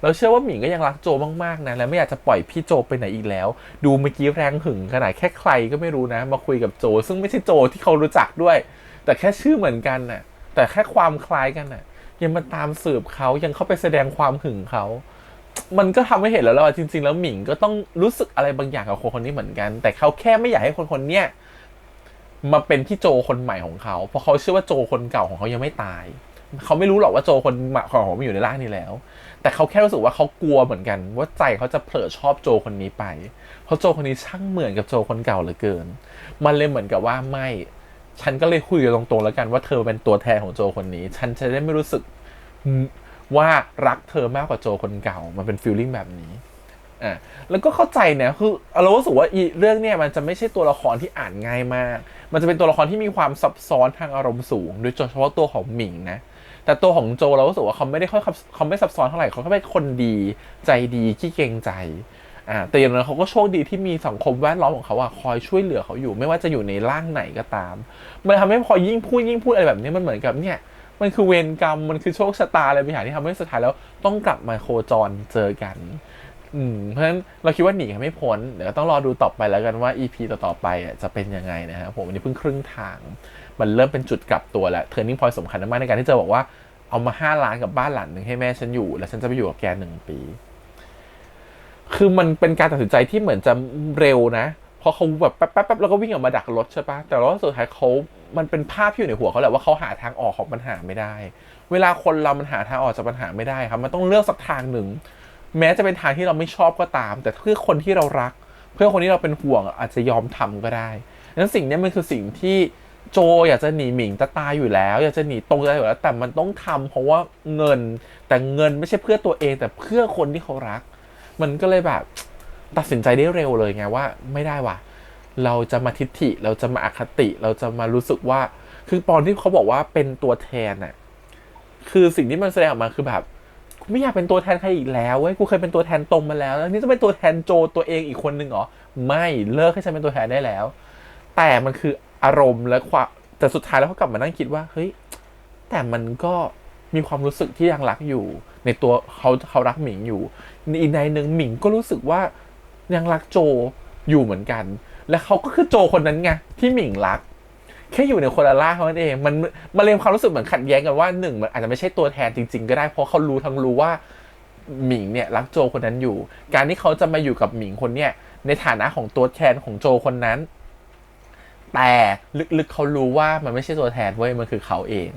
Speaker 1: เราเชื่อว่าหมิงก็ยังรักโจมากๆนะและไม่อยากจะปล่อยพี่โจไปไหนอีกแล้วดูเมื่อกี้แรงหึงขนาดแค่ใครก็ไม่รู้นะมาคุยกับโจซึ่งไม่ใช่โจที่เขารู้จักด้วยแต่แค่ชื่อเหมือนกันน่ะแต่แค่ความคล้ายกันน่ะยังมาตามสืบเขายังเข้าไปแสดงความหึงเขามันก็ทำให้เห็นแล้วว่าจริงๆแล้วหมิงก็ต้องรู้สึกอะไรบางอย่างกับคนคนนี้เหมือนกันแต่เขาแค่ไม่อยากให้คนคนเนี้ยมาเป็นพี่โจคนใหม่ของเขาเพราะเขาเชื่อว่าโจคนเก่าของเขายังไม่ตายเขาไม่รู้หรอกว่าโจคนใหม่ของเขาไม่อยู่ในร่างนี้แล้วแต่เขาแค่รู้สึกว่าเขากลัวเหมือนกันว่าใจเขาจะเผลอชอบโจคนนี้ไปเพราะโจคนนี้ช่างเหมือนกับโจคนเก่าเหลือเกินมันเลยเหมือนกับว่าไม่ฉันก็เลยคุยกันตรงๆแล้วกันว่าเธอเป็นตัวแทนของโจคนนี้ฉันจะได้ไม่รู้สึกว่ารักเธอมากกว่าโจคนเก่ามันเป็นฟีลลิ่งแบบนี้แล้วก็เข้าใจนะคือเรารู้สึกว่าเรื่องเนี้ยมันจะไม่ใช่ตัวละครที่อ่านง่ายมากมันจะเป็นตัวละครที่มีความซับซ้อนทางอารมณ์สูงโดยเฉพาะตัวของหมิงนะแต่ตัวของโจเรารู้สึกว่าเขาไม่ซับซ้อนเท่าไหร่เขาแค่เป็นคนดีใจดีขี้เกรงใจแต่อย่างนั้นเขาก็โชคดีที่มีสังคมแวดล้อมของเขาคอยช่วยเหลือเขาอยู่ไม่ว่าจะอยู่ในร่างไหนก็ตามมันทำให้พอยิ่งพูดอะไรแบบนี้มันเหมือนกับเนี่ยมันคือเวรกรรมมันคือโชคชะตาอะไรบางอย่างที่ทำให้สุดท้ายแล้วต้องกลับมาโคจรเจอกันเพราะฉะนั้นเราคิดว่าหนีไม่พ้นเดี๋ยวต้องรอดูต่อไปแล้วกันว่า EP ต่อไปจะเป็นยังไงนะครับผมวันนี้เพิ่งครึ่งทางมันเริ่มเป็นจุดกลับตัวแล้ว turning point สำคัญมากในการที่จะบอกว่าเอามา5 ล้านกับบ้านหลังหนึ่งให้แม่ฉันอยู่แล้วฉันจะไปอยู่กับแก1 ปีคือมันเป็นการตัดสินใจที่เหมือนจะเร็วนะเพราะเขาแบบแป๊บแล้วก็วิ่งออกมาดักรถใช่ปะแต่ว่าสุดท้ายมันเป็นภาพที่อยู่ในหัวเขาแหละว่าเขาหาทางออกของปัญหาไม่ได้เวลาคนเรามันหาทางออกจากปัญหาไม่ได้ครับมันต้องเลือกสักทางหนึ่งแม้จะเป็นทางที่เราไม่ชอบก็ตามแต่เพื่อคนที่เรารักเพื่อคนที่เราเป็นห่วงอาจจะยอมทำก็ได้ดังนั้นสิ่งนี้มันคือสิ่งที่โจอยากจะหนีหมิงจะตายอยู่แล้วอยากจะหนีตรงจะตายอยู่แล้วแต่มันต้องทำเพราะว่าเงินแต่เงินไม่ใช่เพื่อตัวเองแต่เพื่อคนที่เขารักมันก็เลยแบบตัดสินใจได้เร็วเลยไงว่าไม่ได้ว่ะเราจะมาทิฐิเราจะมาอคติเราจะมารู้สึกว่าคือตอนที่เขาบอกว่าเป็นตัวแทนน่ะคือสิ่งที่มันแสดงออกมาคือแบบกูไม่อยากเป็นตัวแทนใครอีกแล้วเว้ยกูเคยเป็นตัวแทนตรงมาแล้วแล้วนี่จะเป็นตัวแทนโจตัวเองอีกคนนึงเหรอไม่เลิกให้ฉันเป็นตัวแทนได้แล้วแต่มันคืออารมณ์และความแต่สุดท้ายแล้วเขากลับมานั่งคิดว่าเฮ้ยแต่มันก็มีความรู้สึกที่ยังรักอยู่ในตัวเขารักหมิงอยู่อีกในหนึ่งหมิงก็รู้สึกว่ายังรักโจอยู่เหมือนกันและเขาก็คือโจคนนั้นไงที่หมิงรักแค่อยู่ในคนละร่างเท่านั้นเองมันเลยความรู้สึกเหมือนขัดแย้งกันว่าหนึ่งมันอาจจะไม่ใช่ตัวแทนจริงๆก็ได้เพราะเขารู้ว่าหมิงเนี่ยรักโจคนนั้นอยู่การที่เขาจะมาอยู่กับหมิงคนเนี่ยในฐานะของตัวแทนของโจคนนั้นแต่ลึกๆเขารู้ว่ามันไม่ใช่ตัวแทนเว้ยมันคือเขาเอง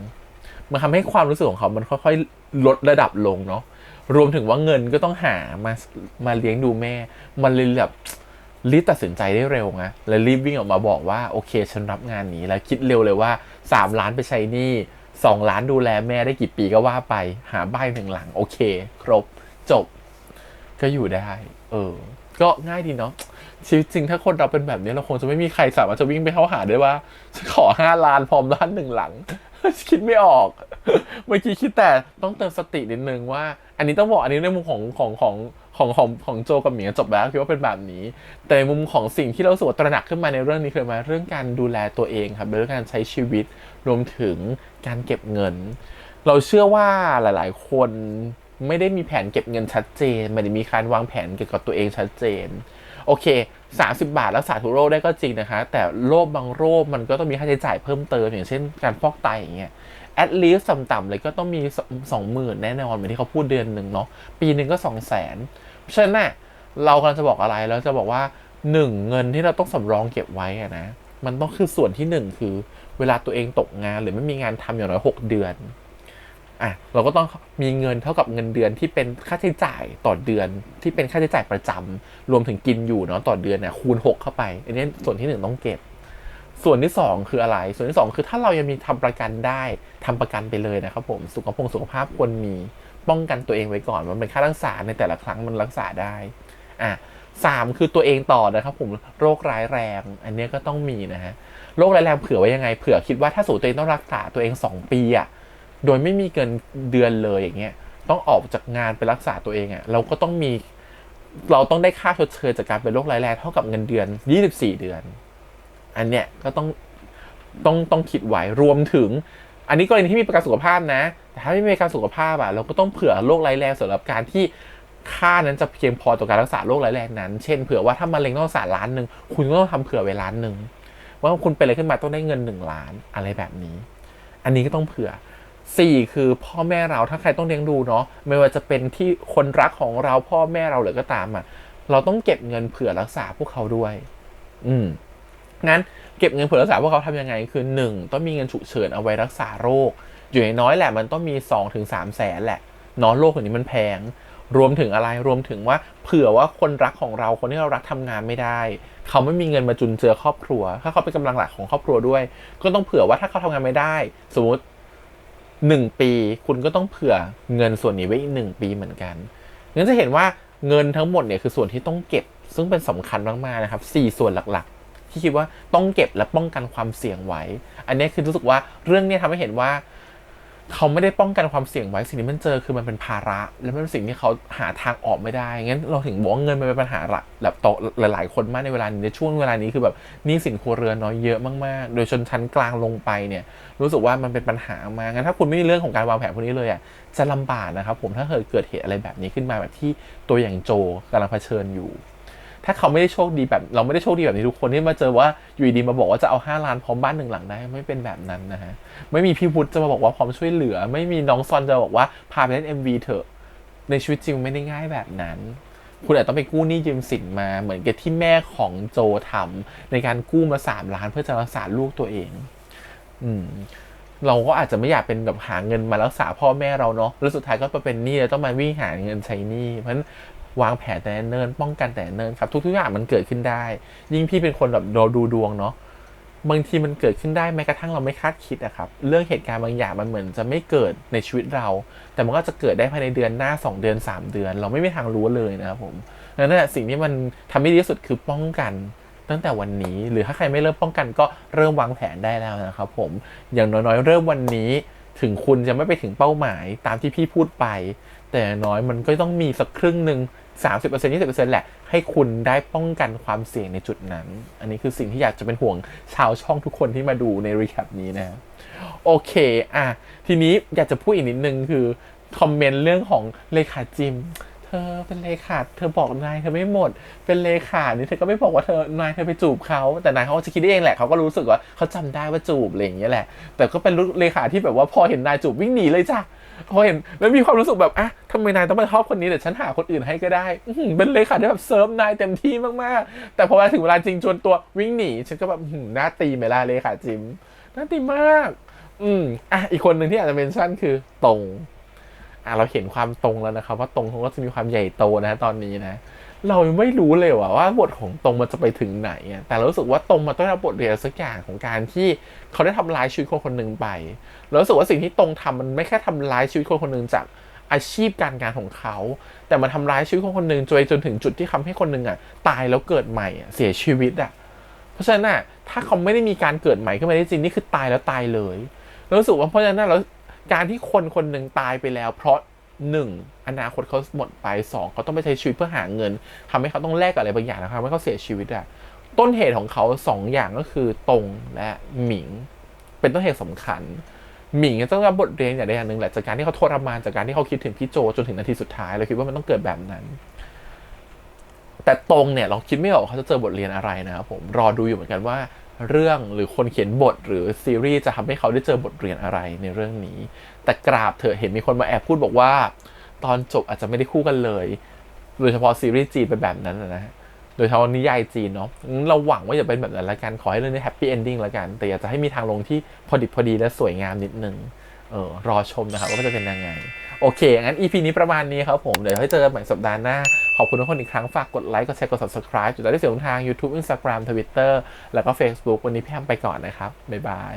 Speaker 1: มันทำให้ความรู้สึกของเขามันค่อยๆลดระดับลงเนาะรวมถึงว่าเงินก็ต้องหามาเลี้ยงดูแม่มันเลยแบบรีบตัดสินใจได้เร็วนะแล้วรีบวิ่งออกมาบอกว่าโอเคฉันรับงานนี้แล้วคิดเร็วเลยว่า3 ล้านไปใช้หนี้2 ล้านดูแลแม่ได้กี่ปีก็ว่าไปหาบ้าน1 หลังโอเคครบจบก็อยู่ได้ก็ง่ายดีเนาะชีวิตจริงถ้าคนเราเป็นแบบนี้เราคงจะไม่มีใครสามารถจะวิ่งไปเข้าหาได้ว่าฉันขอ5 ล้านพร้อมบ้าน1 หลังคิดไม่ออกเมื่อกี้คิดแต่ต้องเติมสตินิดนึงว่าอันนี้ต้องบอกอันนี้ในมุมของโจกับหมิงจบแล้วคิดว่าเป็นแบบนี้แต่ในมุมของสิ่งที่เราสึกว่าตระหนักขึ้นมาในเรื่องนี้คือมาเรื่องการดูแลตัวเองครับเรื่องการใช้ชีวิตรวมถึงการเก็บเงินเราเชื่อว่าหลายๆคนไม่ได้มีแผนเก็บเงินชัดเจนไม่ได้มีการวางแผนเกี่ยวกับตัวเองชัดเจนโอเค30 บาทรักษาทุกโรคได้ก็จริงนะคะแต่โรคบางโรคมันก็ต้องมีค่าใช้จ่ายเพิ่มเติมอย่างเช่นการฟอกไตอย่างเงี้ยat least ต่ำๆเลยก็ต้องมี 20,000 แน่นอนเหมือนที่เขาพูดเดือนหนึ่งเนาะปีหนึ่งก็ 200,000 เพราะฉะนั้นน่ะเรากำลังจะบอกอะไรเราจะบอกว่า1เงินที่เราต้องสำรองเก็บไว้นะมันต้องคือส่วนที่1คือเวลาตัวเองตกงานหรือไม่มีงานทำอย่างน้อย6 เดือนเราก็ต้องมีเงินเท่ากับเงินเดือนที่เป็นค่าใช้จ่ายต่อเดือนที่เป็นค่าใช้จ่ายประจำรวมถึงกินอยู่เนาะต่อเดือนเนี่ยคูณ6เข้าไปอันนี้ส่วนที่1ต้องเก็บส่วนที่2คืออะไรส่วนที่2คือถ้าเรายังมีทำประกันได้ทำประกันไปเลยนะครับผมสุขภาพควรมี ป้องกันตัวเองไว้ก่อนมันเป็นค่ารักษาในแต่ละครั้งมันรักษาได้3คือตัวเองต่อนะครับผมโรคร้ายแรงอันนี้ก็ต้องมีนะฮะโรคร้ายแรงเผื่อไว้ยังไงเผื่อคิดว่าถ้าสูตัวเองต้องรักษาตัวเอง2 ปีโดยไม่มีเกินเดือนเลยอย่างเงี้ยต้องออกจากงานไปรักษาตัวเองเราก็ต้องได้ค่าชดเชยจากการเป็นโรคร้ายแรงเท่ากับเงินเดือน24 เดือนอันเนี้ยก็ต้องคิดไว้รวมถึงอันนี้กรณีที่มีประกันสุขภาพนะแต่ถ้าไม่มีประกันสุขภาพเราก็ต้องเผื่อโรคร้ายแรงสำหรับการที่ค่านั้นจะเพียงพอต่อการรักษาโรคร้ายแรงนั้นเช่นเผื่อว่าถ้ามะเร็งต้องรักษา1 ล้านคุณก็ต้องทำเผื่อไว้1 ล้านว่าคุณเป็นอะไรขึ้นมาต้องได้เงิน1 ล้านอะไรแบบนี้อันนี้ก็ต้องเผื่อ4คือพ่อแม่เราถ้าใครต้องเลี้ยงดูเนาะไม่ว่าจะเป็นที่คนรักของเราพ่อแม่เราหรือก็ตามเราต้องเก็บเงินเผื่อรักษาพวกเขาด้วยงั้นเก็บเงินเผื่อรักษาพวกเขาทำยังไงคือ1ต้องมีเงินฉุกเฉินเอาไว้รักษาโรคอยู่น้อยแหละมันต้องมี 2-3 แสนแหละเนาะโรคอย่างนี้มันแพงรวมถึงอะไรรวมถึงว่าเผื่อว่าคนรักของเราคนที่เรารักทำงานไม่ได้เขาไม่มีเงินมาจุนเจือครอบครัวถ้าเขาเป็นกำลังหลักของครอบครัวด้วยก็ต้องเผื่อว่าถ้าเขาทำงานไม่ได้สมมติ1 ปีคุณก็ต้องเผื่อเงินส่วนนี้ไว้อีก1 ปีเหมือนกันงั้นจะเห็นว่าเงินทั้งหมดเนี่ยคือส่วนที่ต้องเก็บซึ่งเป็นสำคัญมากๆนะครับ4 ส่วนหลักๆที่คิดว่าต้องเก็บและป้องกันความเสี่ยงไว้อันนี้คือรู้สึกว่าเรื่องนี้ทำให้เห็นว่าเขาไม่ได้ป้องกันความเสี่ยงไว้สิ่งที่มันเจอคือมันเป็นภาระและมันเป็นสิ่งที่เขาหาทางออกไม่ได้งั้นเราถึงบอกว่าเงินมันเป็นปัญหาแบบต่อหลายๆคนมากในเวลานี้ในช่วงเวลานี้คือแบบหนี้สินครัวเรือนน้อยเยอะมากๆโดยชนชั้นกลางลงไปเนี่ยรู้สึกว่ามันเป็นปัญหามากงั้นถ้าคุณไม่มีเรื่องของการวางแผนพวกนี้เลยจะลำบากนะครับผมถ้าเกิดเหตุอะไรแบบนี้ขึ้นมาแบบที่ตัวอย่างโจกำลังเผชิญอยู่ถ้าเขาไม่ได้โชคดีแบบเราไม่ได้โชคดีแบบนี้ทุกคนที่มาเจอว่าอยู่ดีมาบอกว่าจะเอา5 ล้านพร้อมบ้าน1 หลังได้ไม่เป็นแบบนั้นนะฮะไม่มีพี่พุทธจะมาบอกว่าพร้อมช่วยเหลือไม่มีน้องซอนจะบอกว่าพาไปเล่น MV เถอะในชีวิตจริงไม่ได้ง่ายแบบนั้นคุณอาจต้องไปกู้หนี้ยืมสินมาเหมือนกับที่แม่ของโจทำในการกู้มา3 ล้านเพื่อจะรักษาลูกตัวเองเราก็อาจจะไม่อยากเป็นแบบหาเงินมารักษาพ่อแม่เราเนาะแล้วสุดท้ายก็ไปเป็นหนี้แล้วต้องมาวิ่งหาเงินใช้หนี้เพราะฉะนั้นวางแผนแต่เนิ่นป้องกันแต่เนิ่นครับทุกอย่างมันเกิดขึ้นได้ยิ่งพี่เป็นคนแบบดูดวงเนาะบางทีมันเกิดขึ้นได้แม้กระทั่งเราไม่คาดคิดครับเรื่องเหตุการณ์บางอย่างมันเหมือนจะไม่เกิดในชีวิตเราแต่มันก็จะเกิดได้ภายในเดือนหน้า2 เดือน3 เดือนเราไม่มีทางรู้เลยนะครับผมนั่นแหละสิ่งที่มันทำให้ดีที่สุดคือป้องกันตั้งแต่วันนี้หรือถ้าใครไม่เริ่มป้องกันก็เริ่มวางแผนได้แล้วนะครับผมอย่างน้อยๆเริ่มวันนี้ถึงคุณจะไม่ไปถึงเป้าหมายตามที่พี่พูดไปแต่น้อยมันก็ต้องมีสักครึ่งนึง30% 20% แหละให้คุณได้ป้องกันความเสี่ยงในจุดนั้นอันนี้คือสิ่งที่อยากจะเป็นห่วงชาวช่องทุกคนที่มาดูในรีแคปนี้นะโอเคทีนี้อยากจะพูดอีกนิดนึงคือคอมเมนต์เรื่องของเลขาจิมเธอเป็นเลขาเธอบอกนายเธอไม่หมดเป็นเลขานี่เธอก็ไม่บอกว่าเธอนายเธอไปจูบเขาแต่นายเขาจะคิดได้เองแหละเขาก็รู้สึกว่าเขาจำได้ว่าจูบอะไรอย่างเงี้ยแหละแต่ก็เป็นเลขาที่แบบว่าพอเห็นนายจูบวิ่งหนีเลยจ้ะพอเห็นแล้วมีความรู้สึกแบบทำไมนายต้องมาชอบคนนี้เดี๋ยวฉันหาคนอื่นให้ก็ได้เป็นเลขาที่แบบเซิร์ฟนายเต็มที่มากๆแต่พอถึงเวลาจริงจวนตัววิ่งหนีฉันก็แบบหน้าตีไหมล่ะเลขาจิมหน้าตีมากอีกคนหนึ่งที่อาจจะเมนชั่นคือตรงเราเห็นความตรงแล้วนะครับว่าตรงเขาก็จะมีความใหญ่โตนะตอนนี้นะเราไม่รู้เลยว่าบทของตรงมันจะไปถึงไหนแต่เรารู้สึกว่าตรงมันต้องรับบทเรียนสักอย่างของการที่เขาได้ทำลายชีวิตคนหนึ่งไปเรารู้สึกว่าสิ่งที่ตรงทำมันไม่แค่ทำลายชีวิตคนหนึ่งจากอาชีพการงานของเขาแต่มันทำลายชีวิตคนหนึ่งจนถึงจุดที่ทำให้คนหนึ่งตายแล้วเกิดใหม่เสียชีวิตเพราะฉะนั้นถ้าเขาไม่ได้มีการเกิดใหม่ขึ้นมาได้จริงนี่คือตายแล้วตายเลยเรารู้สึกว่าเพราะฉะนั้นแล้วการที่คนหนึ่งตายไปแล้วเพราะ1อนาคตเขาหมดไป2เขาต้องไปใช้ชีวิตเพื่อหาเงินทำให้เขาต้องแลกกับอะไรบางอย่างนะครับให้เขาเสียชีวิตต้นเหตุของเขา2อย่างก็คือตรงและหมิงเป็นต้นเหตุสำคัญหมิงจะต้องรับบทเรียนอย่างใดอย่างหนึ่งแหละจากการที่เขาทรมานจากการที่เขาคิดถึงพี่โจจนถึงนาทีสุดท้ายเราคิดว่ามันต้องเกิดแบบนั้นแต่ตรงเนี่ยเราคิดไม่ออกเขาจะเจอบทเรียนอะไรนะครับผมรอดูอยู่เหมือนกันว่าเรื่องหรือคนเขียนบทหรือซีรีส์จะทำให้เขาได้เจอบทเรียนอะไรในเรื่องนี้แต่กราบเถอะเห็นมีคนมาแอบพูดบอกว่าตอนจบอาจจะไม่ได้คู่กันเลยโดยเฉพาะซีรีส์จีนเป็นแบบนั้นนะโดยเฉพาะนิยายจีนเนาะเราหวังว่าจะเป็นแบบนั้นละกันขอให้เรื่องนี้แฮปปี้เอนดิ้งละกันแต่อยากจะให้มีทางลงที่พอดีและสวยงามนิดนึงรอชมนะครับว่าจะเป็นยังไงโอเคงั้น EP นี้ประมาณนี้ครับผมเดี๋ยวให้เจอกันใหม่สัปดาห์หน้าขอบคุณทุกคนอีกครั้งฝากกดไลค์กดแชร์กด Subscribe จุดได้เสียงทาง YouTube Instagram Twitter แล้วก็ Facebook วันนี้พี่แฮมไปก่อนนะครับบ๊ายบาย